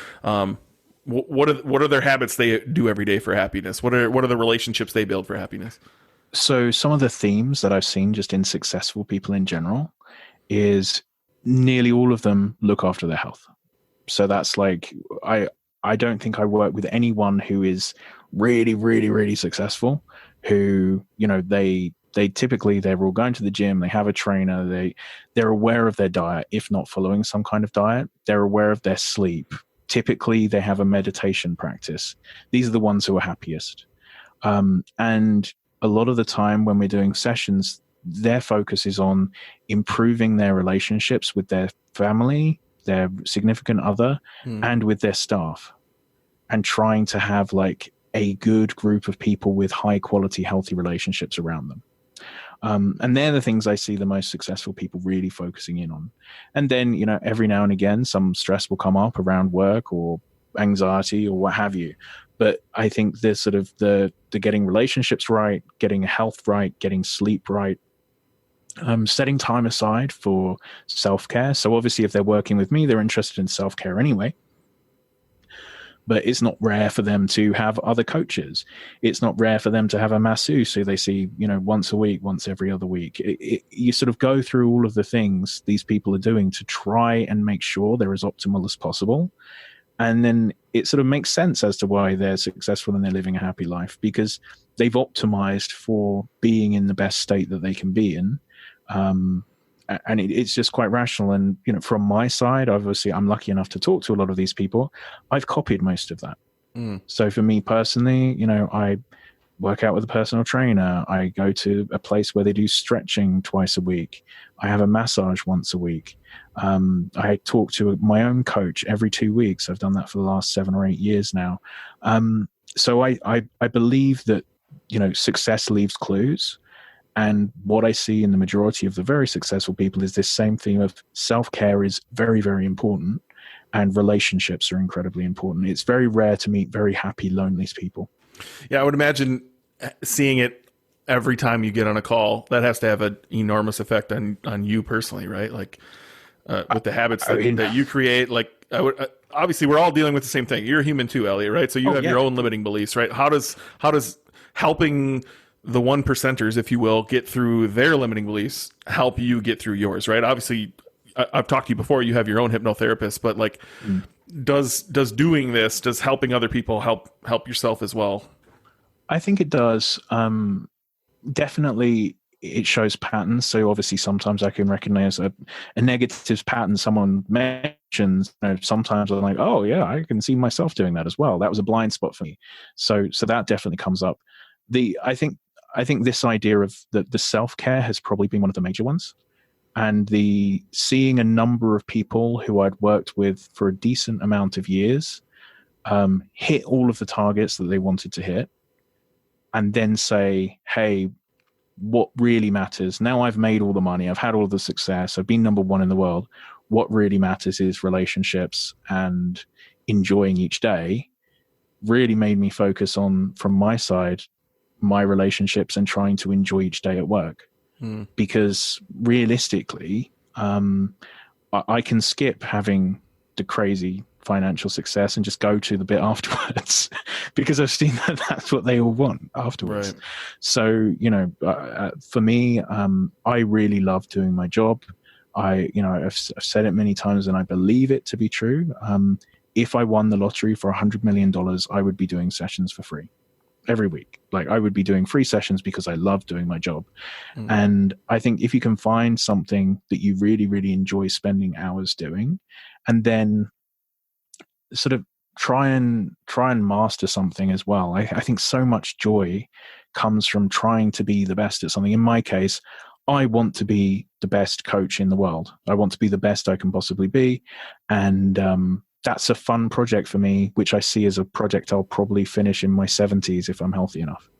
What are their habits they do every day for happiness? What are the relationships they build for happiness? So some of the themes that I've seen just in successful people in general is nearly all of them look after their health. So that's like, I don't think I work with anyone who is really, really, really successful, who, they typically, they're all going to the gym, they have a trainer, they're aware of their diet, if not following some kind of diet, they're aware of their sleep. Typically they have a meditation practice. These are the ones who are happiest. And a lot of the time when we're doing sessions, their focus is on improving their relationships with their family, their significant other, and with their staff, and trying to have like a good group of people with high quality, healthy relationships around them. And they're the things I see the most successful people really focusing in on. And then, every now and again, some stress will come up around work or anxiety or what have you. But I think there's sort of the getting relationships right, getting health right, getting sleep right, setting time aside for self-care. So obviously if they're working with me, they're interested in self-care anyway. But it's not rare for them to have other coaches. It's not rare for them to have a masseuse who they see, once a week, once every other week. You sort of go through all of the things these people are doing to try and make sure they're as optimal as possible. And then it sort of makes sense as to why they're successful and they're living a happy life, because they've optimized for being in the best state that they can be in. And it's just quite rational. And, from my side, obviously, I'm lucky enough to talk to a lot of these people. I've copied most of that. So for me personally, I work out with a personal trainer. I go to a place where they do stretching twice a week. I have a massage once a week. I talk to my own coach every 2 weeks. I've done that for the last 7 or 8 years now. So I believe that, success leaves clues. And what I see in the majority of the very successful people is this same theme of self-care is very, very important, and relationships are incredibly important. It's very rare to meet very happy, lonely people. Yeah, I would imagine seeing it every time you get on a call, that has to have an enormous effect on you personally, right? Like with the habits that you create. Like obviously we're all dealing with the same thing. You're a human too, Elliot, right? So you have your own limiting beliefs, right? How does helping the 1%ers, if you will, get through their limiting beliefs help you get through yours, right? Obviously, I've talked to you before, you have your own hypnotherapist, but like, does doing this, does helping other people help yourself as well? I think it does. Definitely it shows patterns. So obviously sometimes I can recognize a negative pattern someone mentions. Sometimes I'm like, oh yeah, I can see myself doing that as well. That was a blind spot for me. So that definitely comes up. I think this idea of the self-care has probably been one of the major ones. And the seeing a number of people who I'd worked with for a decent amount of years hit all of the targets that they wanted to hit, and then say, hey, what really matters? Now I've made all the money, I've had all the success, I've been number one in the world. What really matters is relationships and enjoying each day. Really made me focus on, from my side, my relationships and trying to enjoy each day at work. Because realistically, I can skip having the crazy financial success and just go to the bit afterwards because I've seen that that's what they all want afterwards. Right. So, for me, I really love doing my job. I've said it many times and I believe it to be true. If I won the lottery for $100 million, I would be doing sessions for free every week. Like, I would be doing free sessions because I love doing my job. And I think if you can find something that you really, really enjoy spending hours doing, and then sort of try and master something as well. I think so much joy comes from trying to be the best at something. In my case, I want to be the best coach in the world. I want to be the best I can possibly be. And that's a fun project for me, which I see as a project I'll probably finish in my 70s if I'm healthy enough.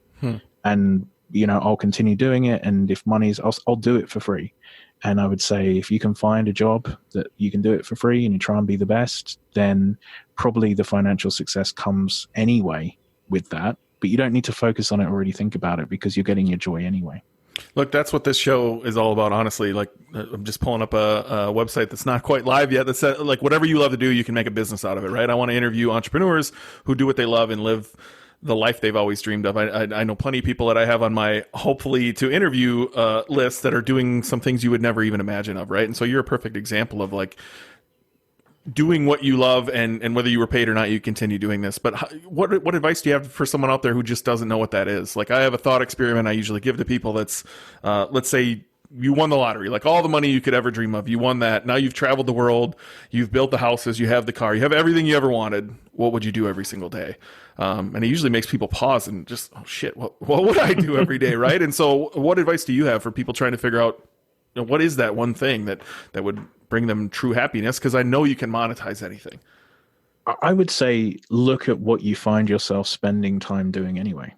And, I'll continue doing it. And if money's, I'll do it for free. And I would say if you can find a job that you can do it for free and you try and be the best, then probably the financial success comes anyway with that. But you don't need to focus on it or really think about it because you're getting your joy anyway. Look, that's what this show is all about, honestly. Like, I'm just pulling up a website that's not quite live yet that says, like, whatever you love to do, you can make a business out of it, right? I want to interview entrepreneurs who do what they love and live the life they've always dreamed of. I know plenty of people that I have on my hopefully to interview list that are doing some things you would never even imagine of, right? And so you're a perfect example of, like, doing what you love, and whether you were paid or not, you continue doing this. But what advice do you have for someone out there who just doesn't know what that is? Like, I have a thought experiment I usually give to people that's, let's say you won the lottery, like all the money you could ever dream of. You won that. Now you've traveled the world. You've built the houses. You have the car. You have everything you ever wanted. What would you do every single day? And it usually makes people pause and just, oh shit, what would I do every day, right? And so what advice do you have for people trying to figure out, what is that one thing that would bring them true happiness? Because I know you can monetize anything. I would say look at what you find yourself spending time doing anyway.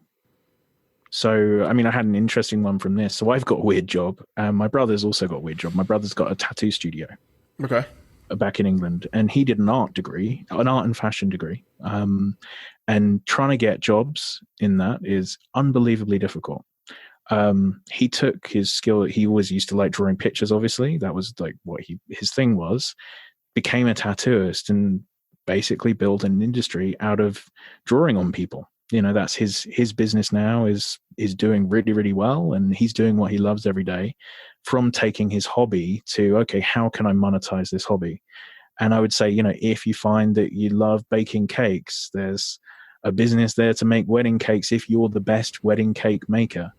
So, I mean, I had an interesting one from this. So I've got a weird job. My brother's also got a weird job. My brother's got a tattoo studio. Okay. Back in England. And he did an art and fashion degree. And trying to get jobs in that is unbelievably difficult. He took his skill. He always used to like drawing pictures, obviously. That was like what his thing was. Became a tattooist and basically built an industry out of drawing on people. That's his business now is doing really, really well. And he's doing what he loves every day, from taking his hobby to, okay, how can I monetize this hobby? And I would say, if you find that you love baking cakes, there's a business there to make wedding cakes if you're the best wedding cake maker.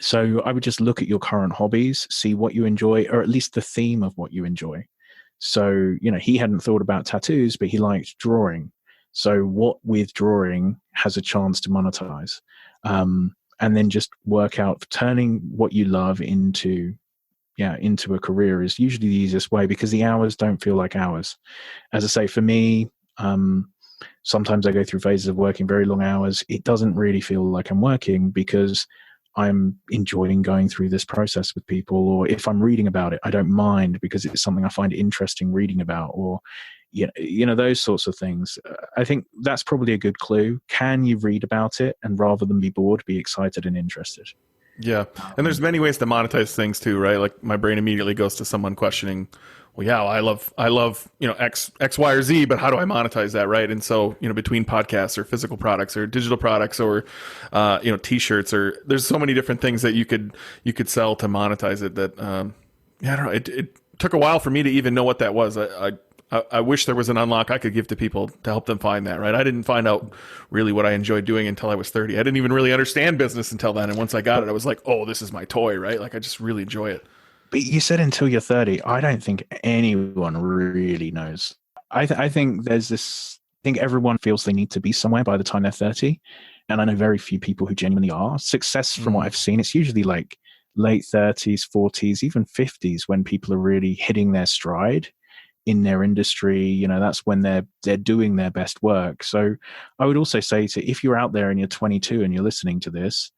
So I would just look at your current hobbies, see what you enjoy, or at least the theme of what you enjoy. So, he hadn't thought about tattoos, but he liked drawing. So what with drawing has a chance to monetize, and then just work out turning what you love into a career is usually the easiest way, because the hours don't feel like hours. As I say, for me, sometimes I go through phases of working very long hours. It doesn't really feel like I'm working because I'm enjoying going through this process with people. Or if I'm reading about it, I don't mind because it's something I find interesting reading about, or those sorts of things. I think that's probably a good clue. Can you read about it and rather than be bored, be excited and interested? Yeah. And there's many ways to monetize things too, right? Like, my brain immediately goes to someone questioning, well, yeah, I love, X, Y, or Z, but how do I monetize that? Right. And so, between podcasts or physical products or digital products or, t-shirts, or there's so many different things that you could sell to monetize it that, I don't know. It took a while for me to even know what that was. I wish there was an unlock I could give to people to help them find that, right? I didn't find out really what I enjoyed doing until I was 30. I didn't even really understand business until then. And once I got it, I was like, oh, this is my toy, right? Like, I just really enjoy it. But you said until you're 30. I don't think anyone really knows. I think there's this, I think everyone feels they need to be somewhere by the time they're 30. And I know very few people who genuinely are. Success, from what I've seen, it's usually like late 30s, 40s, even 50s when people are really hitting their stride in their industry. That's when they're doing their best work. So I would also say if you're out there and you're 22 and you're listening to this,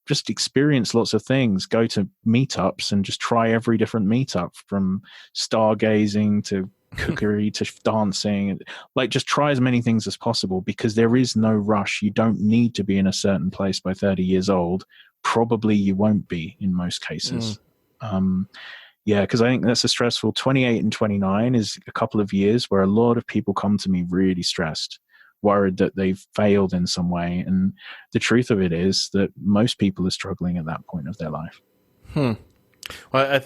just experience lots of things. Go to meetups and just try every different meetup, from stargazing to cookery to dancing. Like, just try as many things as possible, because there is no rush. You don't need to be in a certain place by 30 years old. Probably you won't be in most cases. Yeah, because I think that's a stressful 28 and 29 is a couple of years where a lot of people come to me really stressed, worried that they've failed in some way. And the truth of it is that most people are struggling at that point of their life. Well,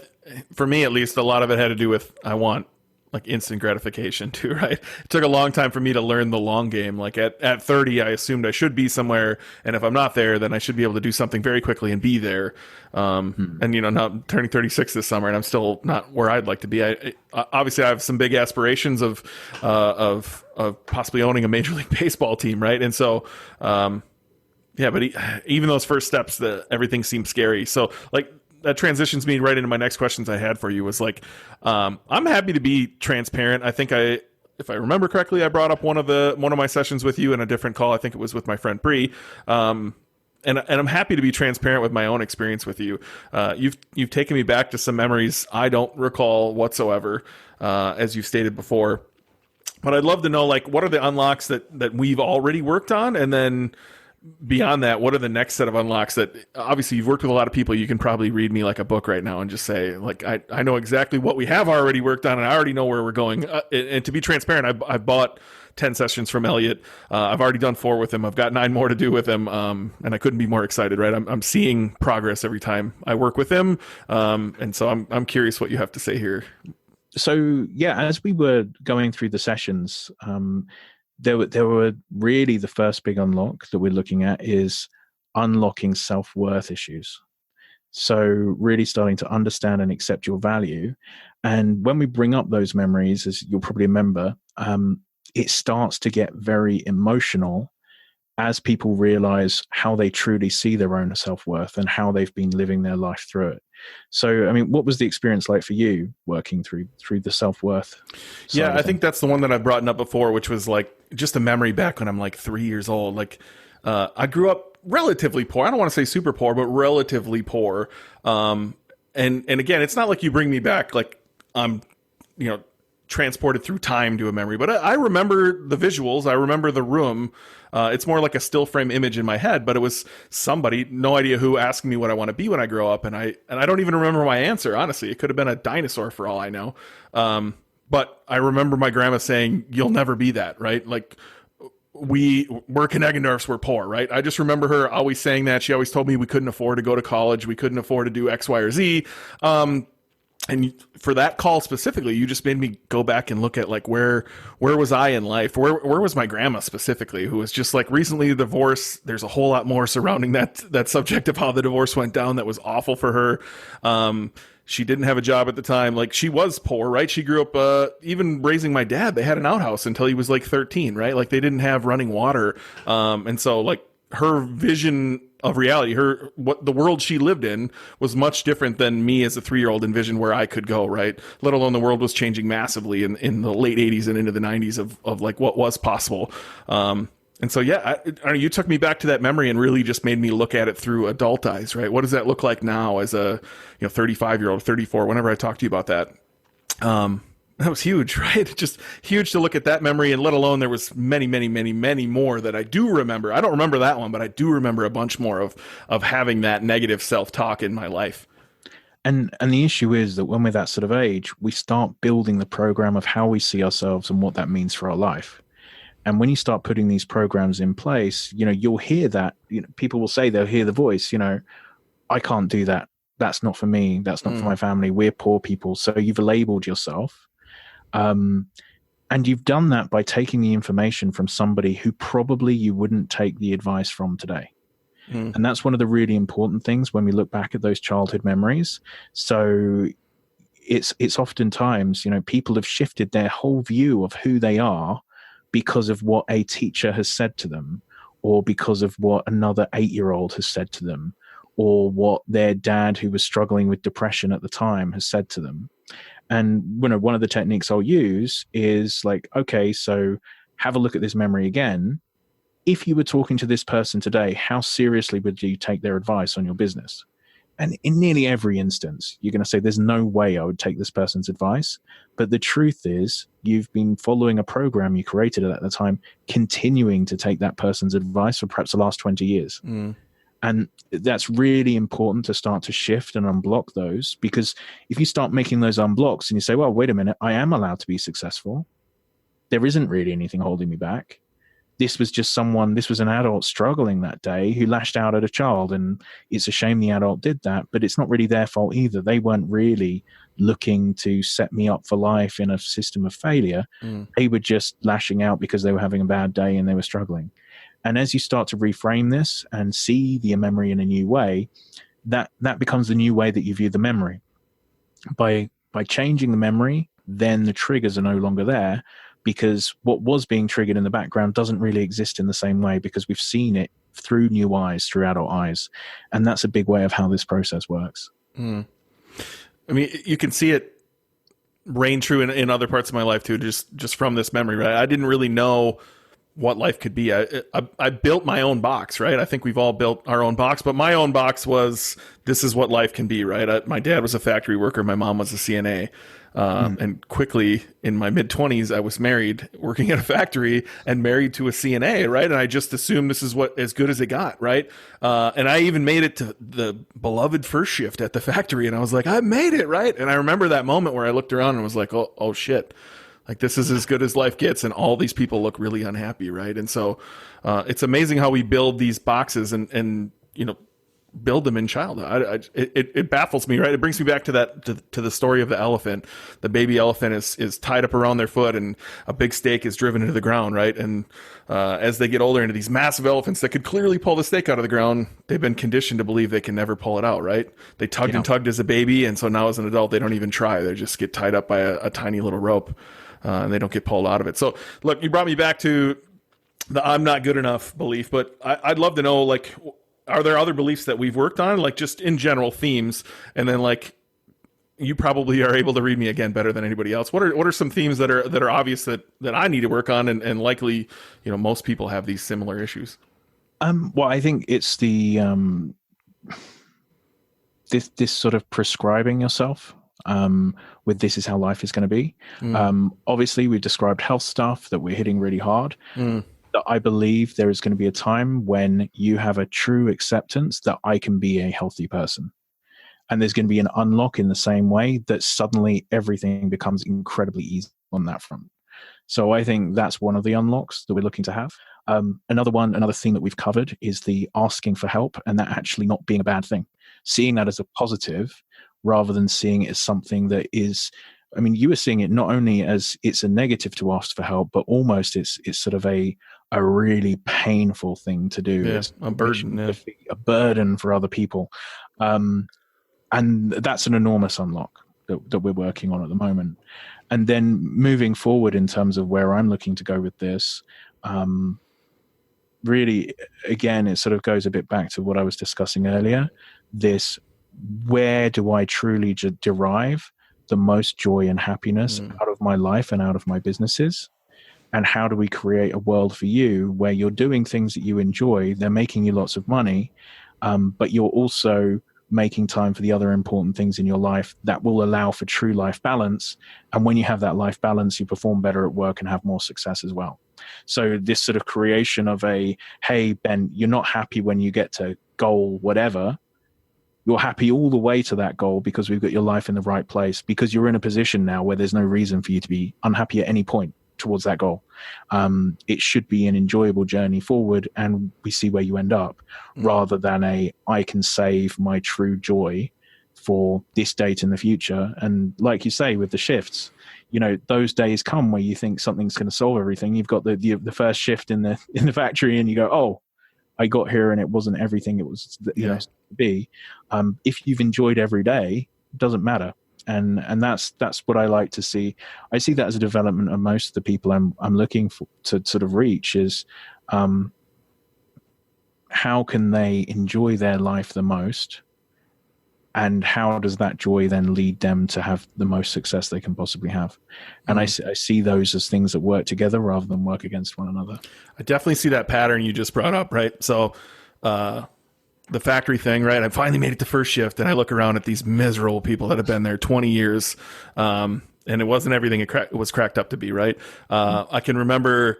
for me, at least, a lot of it had to do with I want like instant gratification too, right? It took a long time for me to learn the long game. Like at 30, I assumed I should be somewhere, and if I'm not there, then I should be able to do something very quickly and be there. And now I'm turning 36 this summer, and I'm still not where I'd like to be. I obviously I have some big aspirations of possibly owning a Major League Baseball team, right? And so. Yeah, but even those first steps, everything seems scary. So, like, that transitions me right into my next questions I had for you was like, I'm happy to be transparent. I think if I remember correctly, I brought up one of my sessions with you in a different call. I think it was with my friend Bree. And I'm happy to be transparent with my own experience with you. You've taken me back to some memories I don't recall whatsoever, as you've stated before. But I'd love to know, like, what are the unlocks that we've already worked on, and then beyond that, what are the next set of unlocks that obviously you've worked with a lot of people. You can probably read me like a book right now and just say, like, I know exactly what we have already worked on, and I already know where we're going. And to be transparent, I bought 10 sessions from Elliot. I've already done 4 with him. I've got 9 more to do with him. And I couldn't be more excited, right? I'm seeing progress every time I work with him. And so I'm curious what you have to say here. So yeah, as we were going through the sessions, there were really the first big unlock that we're looking at is unlocking self-worth issues. So really starting to understand and accept your value. And when we bring up those memories, as you'll probably remember, it starts to get very emotional as people realize how they truly see their own self-worth and how they've been living their life through it. So, I mean, what was the experience like for you working through the self-worth? Yeah, I think that's the one that I've brought up before, which was like just a memory back when I'm like 3 years old. Like, I grew up relatively poor. I don't want to say super poor, but relatively poor. And again, it's not like you bring me back like I'm, transported through time to a memory, but I remember the visuals. I remember the room. It's more like a still frame image in my head, but it was somebody, no idea who, asking me what I want to be when I grow up. And I don't even remember my answer. Honestly, it could have been a dinosaur for all I know. But I remember my grandma saying, "You'll never be that," right? Like we're Kneggendorfs, we're poor, right? I just remember her always saying that. She always told me we couldn't afford to go to college. We couldn't afford to do X, Y, or Z. And for that call specifically, you just made me go back and look at like where was I in life? Where was my grandma specifically, who was just like recently divorced? There's a whole lot more surrounding that subject of how the divorce went down that was awful for her. She didn't have a job at the time. Like, she was poor, right? She grew up, even raising my dad, they had an outhouse until he was like 13, right? Like, they didn't have running water. And so like her vision of reality, what the world she lived in was much different than me as a 3-year-old envisioned where I could go, right? Let alone the world was changing massively in the late 80s and into the 90s of like what was possible. And so, yeah, you took me back to that memory and really just made me look at it through adult eyes, right? What does that look like now as a 35-year-old, 34, whenever I talk to you about that? That was huge, right? Just huge to look at that memory, and let alone there was many, many, many, many more that I do remember. I don't remember that one, but I do remember a bunch more of having that negative self-talk in my life. And the issue is that when we're that sort of age, we start building the program of how we see ourselves and what that means for our life. And when you start putting these programs in place, you'll hear that. People will say, they'll hear the voice, I can't do that. That's not for me. That's not for my family. We're poor people. So you've labeled yourself. And you've done that by taking the information from somebody who probably you wouldn't take the advice from today. And that's one of the really important things when we look back at those childhood memories. So it's oftentimes, people have shifted their whole view of who they are because of what a teacher has said to them, or because of what another 8-year-old has said to them, or what their dad, who was struggling with depression at the time, has said to them. And one of the techniques I'll use is like, okay, so have a look at this memory again. If you were talking to this person today, how seriously would you take their advice on your business? And in nearly every instance, you're going to say, there's no way I would take this person's advice. But the truth is, you've been following a program you created at the time, continuing to take that person's advice for perhaps the last 20 years. And that's really important to start to shift and unblock those, because if you start making those unblocks and you say, well, wait a minute, I am allowed to be successful. There isn't really anything holding me back. This was an adult struggling that day who lashed out at a child, and it's a shame the adult did that, but it's not really their fault either. They weren't really looking to set me up for life in a system of failure. They were just lashing out because they were having a bad day and they were struggling. And as you start to reframe this and see the memory in a new way, that becomes the new way that you view the memory. By changing the memory, then the triggers are no longer there, because what was being triggered in the background doesn't really exist in the same way, because we've seen it through new eyes, through adult eyes. And that's a big way of how this process works. I mean, you can see it reign true in other parts of my life too, just from this memory, right? I didn't really know what life could be. I built my own box, right? I think we've all built our own box, but my own box was, this is what life can be, right? My dad was a factory worker. My mom was a CNA. And quickly in my mid-20s, I was married, working at a factory, and married to a CNA, right? And I just assumed this is as good as it got, right? And I even made it to the beloved first shift at the factory, and I was like, I made it, right? And I remember that moment where I looked around and was like, oh shit. Like, this is as good as life gets, and all these people look really unhappy, right? And so it's amazing how we build these boxes and build them in childhood. It baffles me, right? It brings me back to the story of the elephant. The baby elephant is tied up around their foot, and a big stake is driven into the ground, right? And as they get older into these massive elephants that could clearly pull the stake out of the ground, they've been conditioned to believe they can never pull it out, right? They tugged and tugged as a baby, and so now as an adult, they don't even try. They just get tied up by a tiny little rope. And they don't get pulled out of it. So, look, you brought me back to the I'm not good enough belief, but I'd love to know, like, are there other beliefs that we've worked on, like just in general themes? And then, like, you probably are able to read me again better than anybody else. What are some themes that are obvious that I need to work on, and likely, most people have these similar issues? Well, I think it's the this sort of prescribing yourself. With this is how life is going to be. Obviously, we've described health stuff that we're hitting really hard. That I believe there is going to be a time when you have a true acceptance that I can be a healthy person. And there's going to be an unlock in the same way that suddenly everything becomes incredibly easy on that front. So I think that's one of the unlocks that we're looking to have. Another thing that we've covered is the asking for help, and that actually not being a bad thing. Seeing that as a positive, rather than seeing it as something that is, I mean, you were seeing it not only as it's a negative to ask for help, but almost it's sort of a really painful thing to do. Yeah, it's a burden. Yeah. A burden for other people. And that's an enormous unlock that we're working on at the moment. And then moving forward in terms of where I'm looking to go with this, really, again, it sort of goes a bit back to what I was discussing earlier. Where do I truly derive the most joy and happiness out of my life and out of my businesses? And how do we create a world for you where you're doing things that you enjoy, they're making you lots of money, but you're also making time for the other important things in your life that will allow for true life balance. And when you have that life balance, you perform better at work and have more success as well. So this sort of creation of hey, Ben, you're not happy when you get to goal whatever. You're happy all the way to that goal because we've got your life in the right place, because you're in a position now where there's no reason for you to be unhappy at any point towards that goal. It should be an enjoyable journey forward, and we see where you end up, rather than I can save my true joy for this date in the future. And like you say, with the shifts, those days come where you think something's going to solve everything. You've got the first shift in the factory, and you go, oh, I got here and it wasn't everything it was to be. If you've enjoyed every day, it doesn't matter. And that's what I like to see. I see that as a development of most of the people I'm looking for to sort of reach is how can they enjoy their life the most, and how does that joy then lead them to have the most success they can possibly have? And I see those as things that work together rather than work against one another. I definitely see that pattern you just brought up, right? So the factory thing, right? I finally made it to first shift, and I look around at these miserable people that have been there 20 years, and it wasn't everything it was cracked up to be, right? I can remember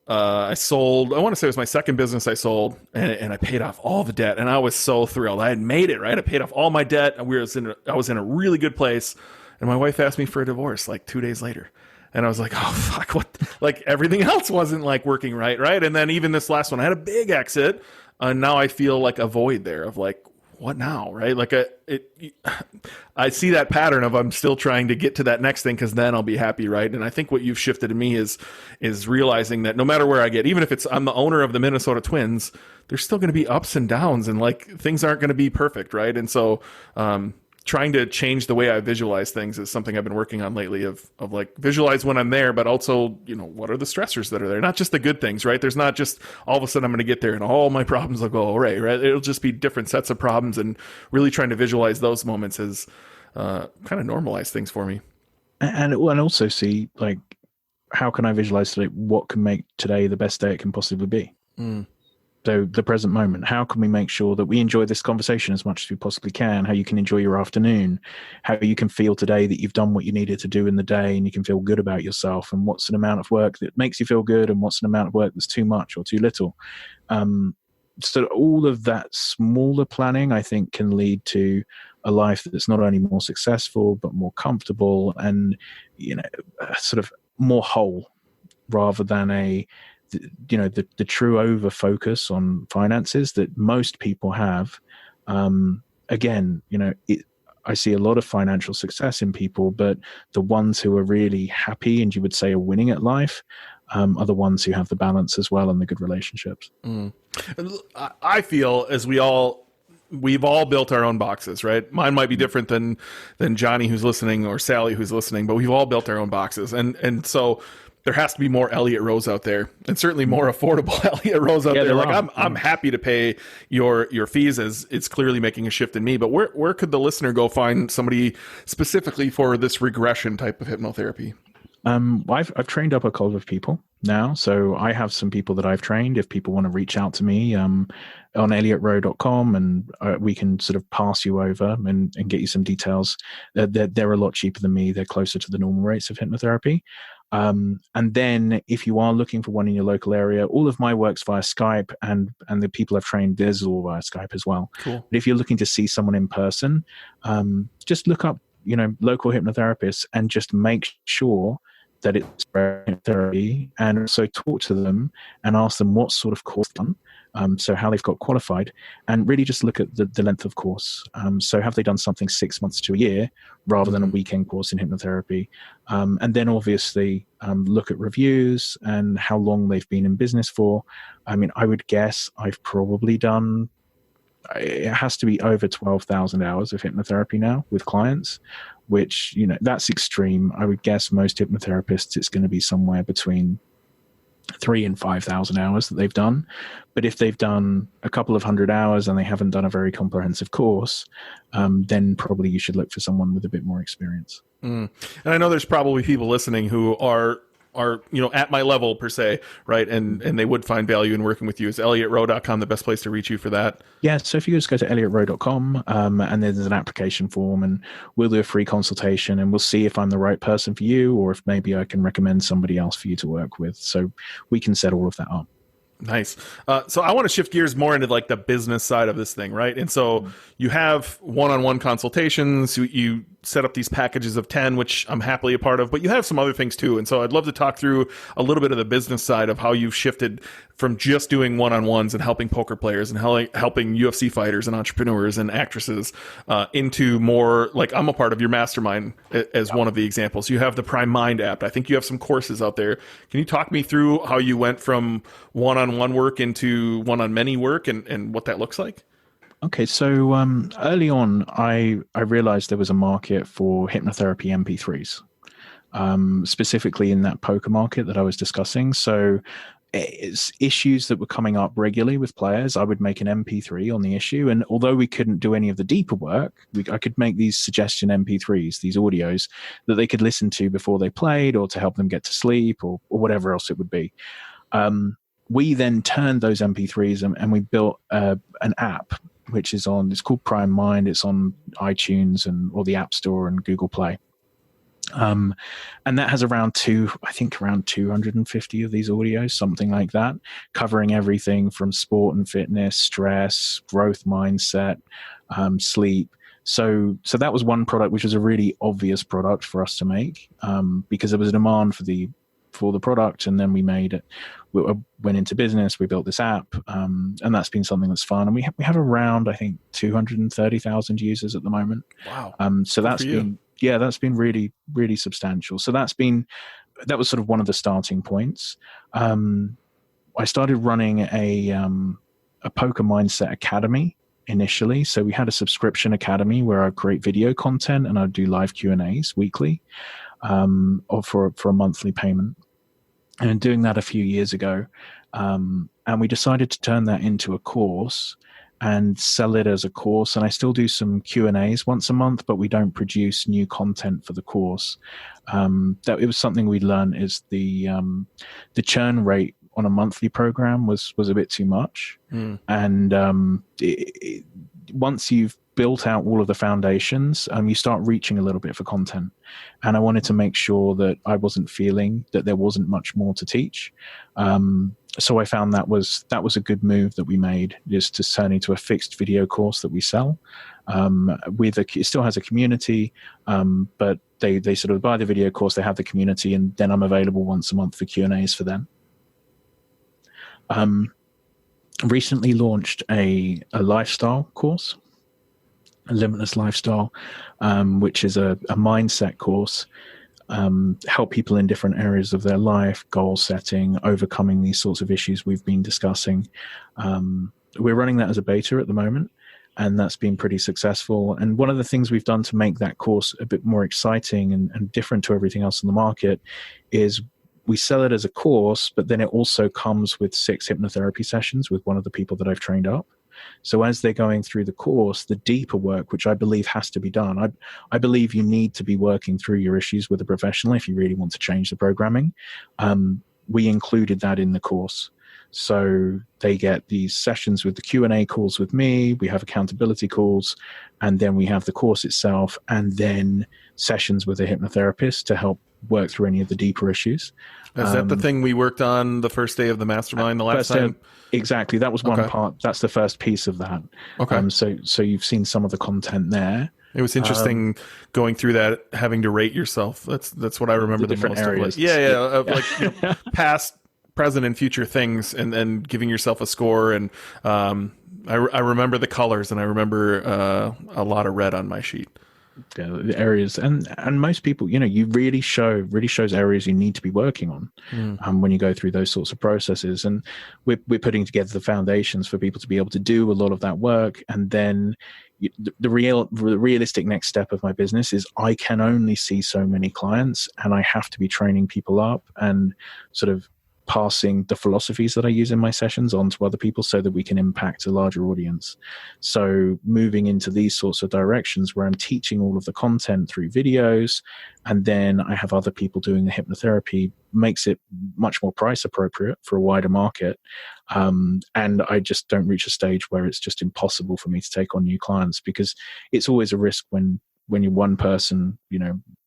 I sold, I want to say it was my second business I sold, and I paid off all the debt, and I was so thrilled. I had made it, right? I paid off all my debt, and I was in a really good place, and my wife asked me for a divorce like 2 days later. And I was like, oh, fuck, what? Like, everything else wasn't like working right? And then even this last one, I had a big exit, and now I feel like a void there of like, what now, right? Like I see that pattern of I'm still trying to get to that next thing because then I'll be happy, right? And I think what you've shifted in me is realizing that no matter where I get, even if it's I'm the owner of the Minnesota Twins, there's still going to be ups and downs, and like things aren't going to be perfect, right? And so trying to change the way I visualize things is something I've been working on lately of like visualize when I'm there, but also, you know, what are the stressors that are there? Not just the good things, right? There's not just all of a sudden I'm going to get there and all my problems will go away, right? It'll just be different sets of problems, and really trying to visualize those moments has kind of normalized things for me. And also see, like, how can I visualize today? What can make today the best day it can possibly be? So the present moment, how can we make sure that we enjoy this conversation as much as we possibly can? How you can enjoy your afternoon, how you can feel today that you've done what you needed to do in the day and you can feel good about yourself, and what's an amount of work that makes you feel good and what's an amount of work that's too much or too little. So all of that smaller planning, I think, can lead to a life that's not only more successful, but more comfortable and, you know, sort of more whole, rather than the true over focus on finances that most people have. Again, I see a lot of financial success in people, but the ones who are really happy and you would say are winning at life are the ones who have the balance as well and the good relationships. I feel as we've all built our own boxes, right? Mine might be different than Johnny who's listening or Sally who's listening, but we've all built our own boxes. And so there has to be more Elliot Rose out there, and certainly more affordable Elliot Rose out there. Like I'm happy to pay your fees, as it's clearly making a shift in me. But where could the listener go find somebody specifically for this regression type of hypnotherapy? I've trained up a couple of people now, so I have some people that I've trained. If people want to reach out to me on elliotrowe.com, and we can sort of pass you over and get you some details. They're a lot cheaper than me. They're closer to the normal rates of hypnotherapy. And then if you are looking for one in your local area, all of my work's via Skype, and the people I've trained, theirs is all via Skype as well. Cool. But if you're looking to see someone in person, just look up, local hypnotherapists and just make sure that it's therapy, and also talk to them and ask them what sort of course they've done, so how they've got qualified, and really just look at the length of course. So have they done something 6 months to a year rather than a weekend course in hypnotherapy? And then obviously look at reviews and how long they've been in business for. I mean, I would guess I've probably done, it has to be over 12,000 hours of hypnotherapy now with clients, which, that's extreme. I would guess most hypnotherapists, it's going to be somewhere between 3,000 and 5,000 hours that they've done. But if they've done a couple of hundred hours and they haven't done a very comprehensive course, then probably you should look for someone with a bit more experience. And I know there's probably people listening who are at my level per se, right? And they would find value in working with you. Is elliotrowe.com the best place to reach you for that? Yeah, so if you just go to elliotrowe.com, and there's an application form, and we'll do a free consultation, and we'll see if I'm the right person for you, or if maybe I can recommend somebody else for you to work with. So we can set all of that up. Nice. So I want to shift gears more into like the business side of this thing, right? And so you have one-on-one consultations, you set up these packages of 10, which I'm happily a part of, but you have some other things too. And so I'd love to talk through a little bit of the business side of how you've shifted from just doing one-on-ones and helping poker players and helping UFC fighters and entrepreneurs and actresses into more, like, I'm a part of your mastermind as one of the examples. You have the Prime Mind app. I think you have some courses out there. Can you talk me through how you went from one-on-one work into one-on-many work and what that looks like? Okay, so early on, I realized there was a market for hypnotherapy MP3s, specifically in that poker market that I was discussing. So it's issues that were coming up regularly with players. I would make an MP3 on the issue, and although we couldn't do any of the deeper work, I could make these suggestion MP3s, these audios that they could listen to before they played, or to help them get to sleep, or whatever else it would be. We then turned those MP3s and we built an app, which it's called Prime Mind. It's on iTunes or the App Store and Google Play. And that has around 250 of these audios, something like that, covering everything from sport and fitness, stress, growth mindset, sleep. So that was one product, which was a really obvious product for us to make, because there was a demand for the product, and then we made it. We went into business. We built this app, and that's been something that's fun. And we have around, I think, 230,000 users at the moment. Wow. So that's been really, really substantial. So that was sort of one of the starting points. I started running a Poker Mindset Academy initially. So we had a subscription academy where I create video content and I'd do live Q&As weekly, or for a monthly payment. And doing that a few years ago, and we decided to turn that into a course and sell it as a course. And I still do some Q&As once a month, but we don't produce new content for the course. That it was something we learned is the churn rate on a monthly program was a bit too much. And once you've built out all of the foundations, you start reaching a little bit for content. And I wanted to make sure that I wasn't feeling that there wasn't much more to teach. So I found that was a good move that we made, is to turn into a fixed video course that we sell. It still has a community, but they sort of buy the video course, they have the community, and then I'm available once a month for Q&As for them. Recently launched a lifestyle course, a Limitless Lifestyle, which is a mindset course, help people in different areas of their life, goal setting, overcoming these sorts of issues we've been discussing. We're running that as a beta at the moment, and that's been pretty successful. And one of the things we've done to make that course a bit more exciting and different to everything else in the market is we sell it as a course, but then it also comes with 6 hypnotherapy sessions with one of the people that I've trained up. So as they're going through the course, the deeper work, which I believe has to be done, I believe you need to be working through your issues with a professional if you really want to change the programming. We included that in the course. So they get these sessions with the Q&A calls with me, we have accountability calls, and then we have the course itself, and then sessions with a hypnotherapist to help work through any of the deeper issues. Is that the thing we worked on the first day of the mastermind the last time? Exactly. That was one part. That's the first piece of that. Okay. So you've seen some of the content there. It was interesting going through that, having to rate yourself. That's what I remember the different most areas. Of like past, present, and future things, and then giving yourself a score. And I remember the colors, and I remember a lot of red on my sheet. Yeah, the areas, and most people, you really shows areas you need to be working on when you go through those sorts of processes. And we're putting together the foundations for people to be able to do a lot of that work. And then the realistic next step of my business is I can only see so many clients, and I have to be training people up and sort of passing the philosophies that I use in my sessions on to other people so that we can impact a larger audience. So moving into these sorts of directions where I'm teaching all of the content through videos, and then I have other people doing the hypnotherapy, makes it much more price appropriate for a wider market. And I just don't reach a stage where it's just impossible for me to take on new clients, because it's always a risk when you're one person,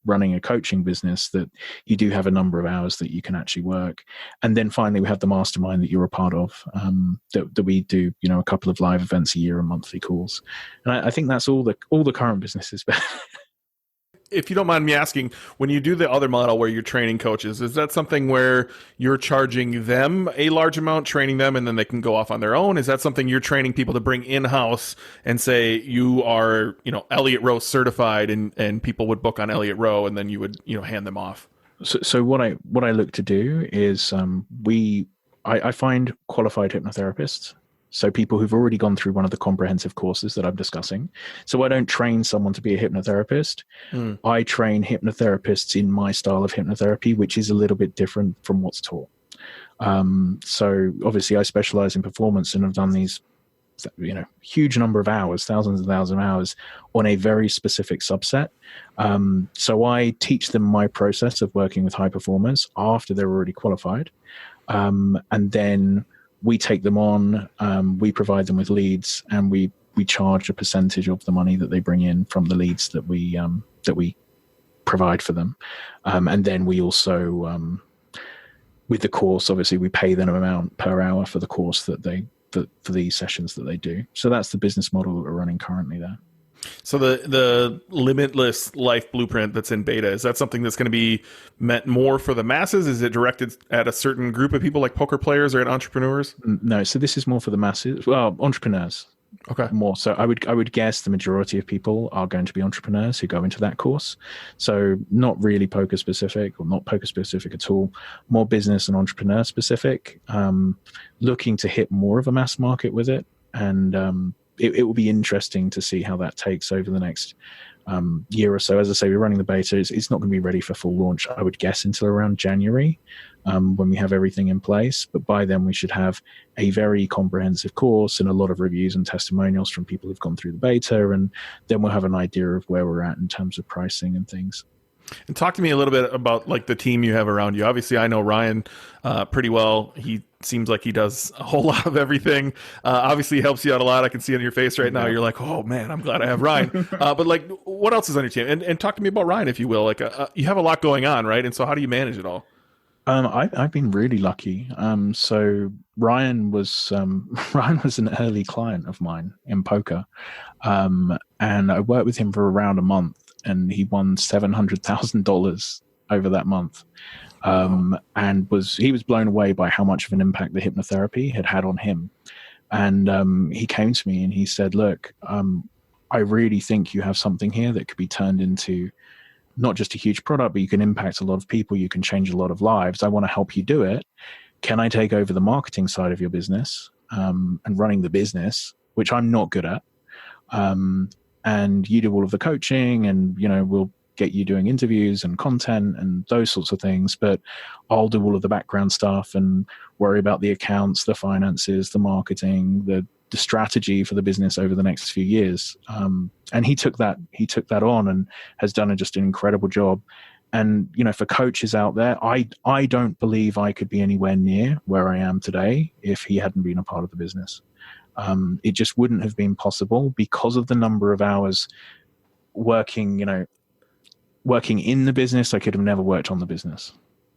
running a coaching business, that you do have a number of hours that you can actually work. And then finally, we have the mastermind that you're a part of, that we do, a couple of live events a year and monthly calls. And I think that's all the current businesses. If you don't mind me asking, when you do the other model where you're training coaches, is that something where you're charging them a large amount, training them, and then they can go off on their own? Is that something you're training people to bring in-house and say you are, Elliott Rowe certified, and people would book on Elliott Rowe, and then you would, hand them off? So what I look to do is I find qualified hypnotherapists. So people who've already gone through one of the comprehensive courses that I'm discussing. So I don't train someone to be a hypnotherapist. I train hypnotherapists in my style of hypnotherapy, which is a little bit different from what's taught. So obviously I specialize in performance and have done these, huge number of hours, thousands and thousands of hours on a very specific subset. So I teach them my process of working with high performers after they're already qualified. And then we take them on, we provide them with leads, and we charge a percentage of the money that they bring in from the leads that we provide for them. And then we also, with the course, obviously we pay them an amount per hour for the course that for these sessions that they do. So that's the business model that we're running currently there. So the limitless life blueprint that's in beta, is that something that's going to be meant more for the masses? Is it directed at a certain group of people like poker players or at entrepreneurs? No, so this is more for the masses. Well, entrepreneurs. Okay. More so, I would guess the majority of people are going to be entrepreneurs who go into that course. So not really poker specific, or not poker specific at all. More business and entrepreneur specific. Looking to hit more of a mass market with it, and it will be interesting to see how that takes over the next year or so. As I say, we're running the beta. It's not going to be ready for full launch, I would guess, until around January, when we have everything in place. But by then we should have a very comprehensive course and a lot of reviews and testimonials from people who've gone through the beta. And then we'll have an idea of where we're at in terms of pricing and things. And talk to me a little bit about like the team you have around you. Obviously, I know Ryan pretty well. He seems like he does a whole lot of everything. Obviously, he helps you out a lot. I can see it on your face right now. You're like, oh man, I'm glad I have Ryan. But like, what else is on your team? And talk to me about Ryan, if you will. Like, you have a lot going on, right? And so, how do you manage it all? I've been really lucky. So Ryan was an early client of mine in poker, and I worked with him for around a month. And he won $700,000 over that month, and he was blown away by how much of an impact the hypnotherapy had on him. And he came to me and he said, "Look, I really think you have something here that could be turned into not just a huge product, but you can impact a lot of people. You can change a lot of lives. I want to help you do it. Can I take over the marketing side of your business and running the business, which I'm not good at?" And you do all of the coaching, and we'll get you doing interviews and content and those sorts of things, but I'll do all of the background stuff and worry about the accounts, the finances, the marketing, the strategy for the business over the next few years. And he took that on and has done just an incredible job. And for coaches out there, I don't believe I could be anywhere near where I am today if he hadn't been a part of the business. It just wouldn't have been possible because of the number of hours working in the business. I could have never worked on the business,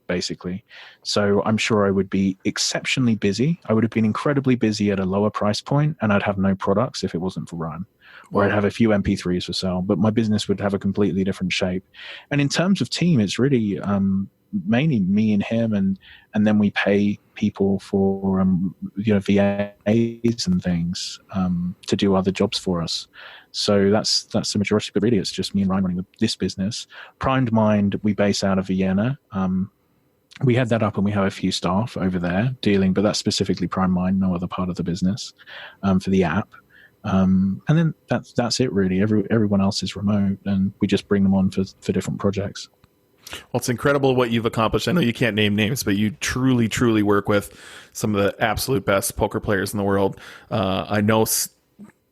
basically. So I'm sure I would be exceptionally busy. I would have been incredibly busy at a lower price point, and I'd have no products if it wasn't for Ryan. Or I'd have a few MP3s for sale, but my business would have a completely different shape. And in terms of team, it's really mainly me and him, and then we pay people for VAs and things to do other jobs for us. So that's the majority, but really it's just me and Ryan running this business. Primed Mind, we base out of Vienna. We had that up, and we have a few staff over there dealing, but that's specifically Primed Mind, no other part of the business for the app. And then that's it really. Everyone else is remote, and we just bring them on for different projects. Well, it's incredible what you've accomplished. I know you can't name names, but you truly, truly work with some of the absolute best poker players in the world. I know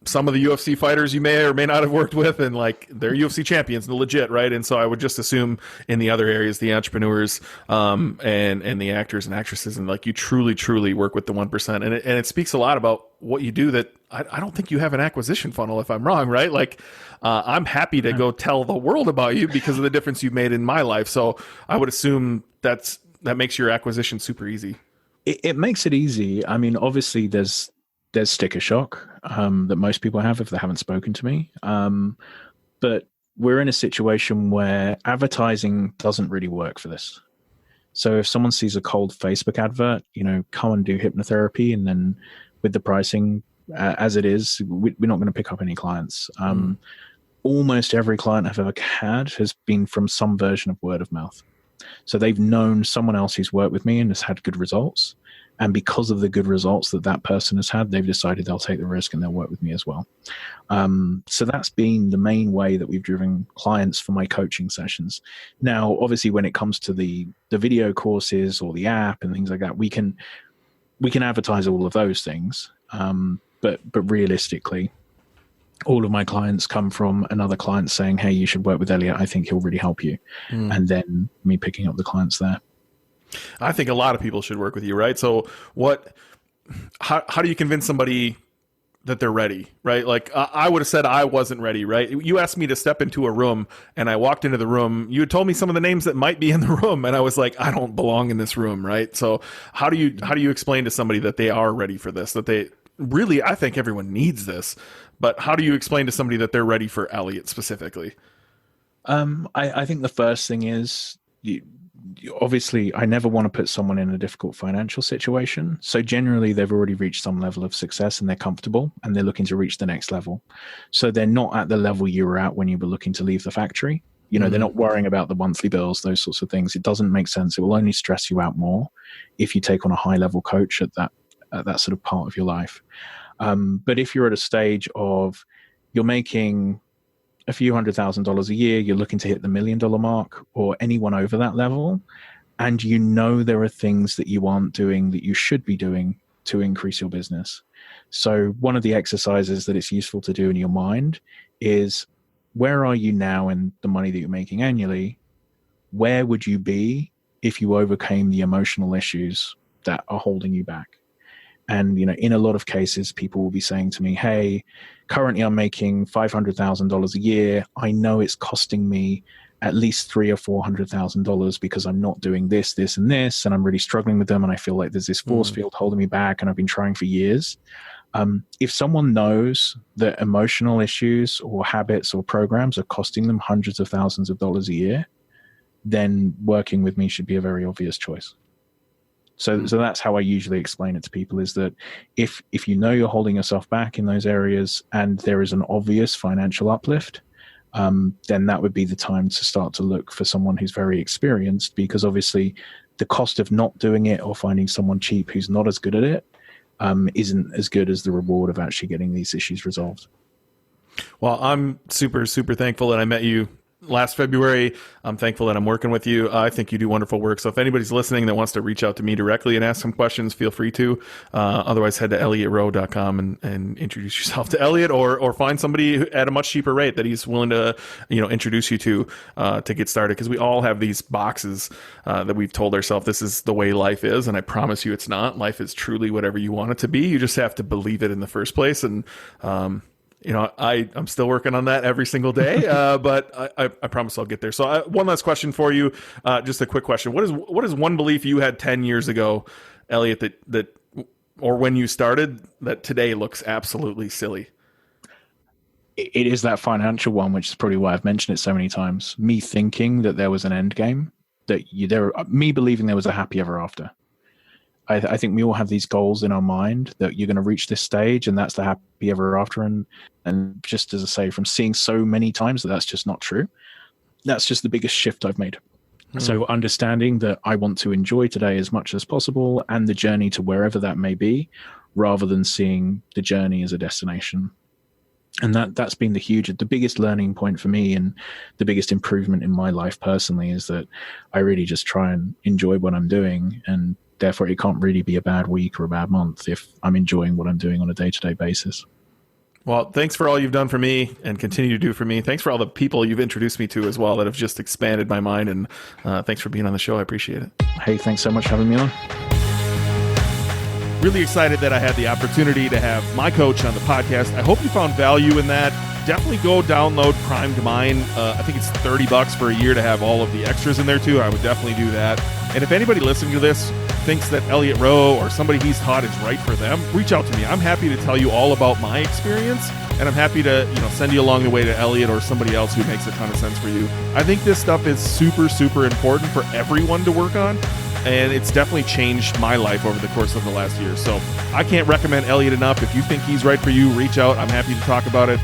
some of the UFC fighters you may or may not have worked with, and like they're UFC champions, legit, right? And so I would just assume in the other areas, the entrepreneurs and the actors and actresses, and like you truly, truly work with the 1%. And it speaks a lot about what you do that I don't think you have an acquisition funnel, if I'm wrong, right? Like I'm happy to go tell the world about you because of the difference you've made in my life. So I would assume that makes your acquisition super easy. It makes it easy. I mean, obviously there's sticker shock that most people have if they haven't spoken to me. But we're in a situation where advertising doesn't really work for this. So if someone sees a cold Facebook advert, come and do hypnotherapy, and then with the pricing as it is, we're not going to pick up any clients. Almost every client I've ever had has been from some version of word of mouth. So they've known someone else who's worked with me and has had good results. And because of the good results that person has had, they've decided they'll take the risk and they'll work with me as well. So that's been the main way that we've driven clients for my coaching sessions. Now, obviously, when it comes to the video courses or the app and things like that, we can advertise all of those things. But realistically, all of my clients come from another client saying, "Hey, you should work with Elliot. I think he'll really help you." And then me picking up the clients there. I think a lot of people should work with you, right? So how do you convince somebody that they're ready, right? Like I would have said I wasn't ready, right? You asked me to step into a room and I walked into the room. You had told me some of the names that might be in the room and I was like, I don't belong in this room, right? So how do you explain to somebody that they are ready for this, that they really, I think everyone needs this, but how do you explain to somebody that they're ready for Elliot specifically? I think the first thing is obviously I never want to put someone in a difficult financial situation. So generally they've already reached some level of success and they're comfortable and they're looking to reach the next level. So they're not at the level you were at when you were looking to leave the factory. They're not worrying about the monthly bills, those sorts of things. It doesn't make sense. It will only stress you out more if you take on a high level coach at that sort of part of your life. But if you're at a stage of you're making a few $100,000 a year, you're looking to hit the $1 million mark or anyone over that level, and there are things that you aren't doing that you should be doing to increase your business. So one of the exercises that it's useful to do in your mind is, where are you now in the money that you're making annually? Where would you be if you overcame the emotional issues that are holding you back? And, in a lot of cases, people will be saying to me, hey, currently I'm making $500,000 a year. I know it's costing me at least $300,000 or $400,000 because I'm not doing this, this, and this, and I'm really struggling with them. And I feel like there's this force field holding me back, and I've been trying for years. If someone knows that emotional issues or habits or programs are costing them hundreds of thousands of dollars a year, then working with me should be a very obvious choice. So that's how I usually explain it to people, is that if you're holding yourself back in those areas and there is an obvious financial uplift, then that would be the time to start to look for someone who's very experienced, because obviously the cost of not doing it or finding someone cheap who's not as good at it isn't as good as the reward of actually getting these issues resolved. Well, I'm super, super thankful that I met you last February. I'm thankful that I'm working with you. I think you do wonderful work. So if anybody's listening that wants to reach out to me directly and ask some questions, feel free to. Otherwise, head to elliotrowe.com and introduce yourself to Elliot, or find somebody at a much cheaper rate that he's willing to introduce you to get started. Because we all have these boxes that we've told ourselves this is the way life is, and I promise you it's not. Life is truly whatever you want it to be. You just have to believe it in the first place. And I'm still working on that every single day, but I promise I'll get there. So one last question for you, just a quick question. What is one belief you had 10 years ago, Elliot, that or when you started, that today looks absolutely silly? It is that financial one, which is probably why I've mentioned it so many times. Me thinking that there was an end game, me believing there was a happy ever after. I think we all have these goals in our mind that you're going to reach this stage and that's the happy ever after. And just as I say, from seeing so many times that's just not true, that's just the biggest shift I've made. So understanding that I want to enjoy today as much as possible and the journey to wherever that may be, rather than seeing the journey as a destination. And that's been the biggest learning point for me, and the biggest improvement in my life personally, is that I really just try and enjoy what I'm doing, and therefore it can't really be a bad week or a bad month if I'm enjoying what I'm doing on a day-to-day basis. Well, thanks for all you've done for me and continue to do for me. Thanks for all the people you've introduced me to as well that have just expanded my mind. And thanks for being on the show. I appreciate it. Hey, thanks so much for having me on. Really excited that I had the opportunity to have my coach on the podcast. I hope you found value in that. Definitely go download Primed Mind. I think it's $30 for a year to have all of the extras in there too. I would definitely do that. And if anybody listening to this thinks that Elliot Rowe or somebody he's taught is right for them, reach out to me. I'm happy to tell you all about my experience, and I'm happy to send you along the way to Elliot or somebody else who makes a ton of sense for you. I think this stuff is super, super important for everyone to work on, and it's definitely changed my life over the course of the last year. So I can't recommend Elliot enough. If you think he's right for you, reach out. I'm happy to talk about it.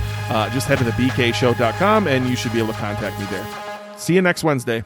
Just head to thebkshow.com and you should be able to contact me there. See you next Wednesday.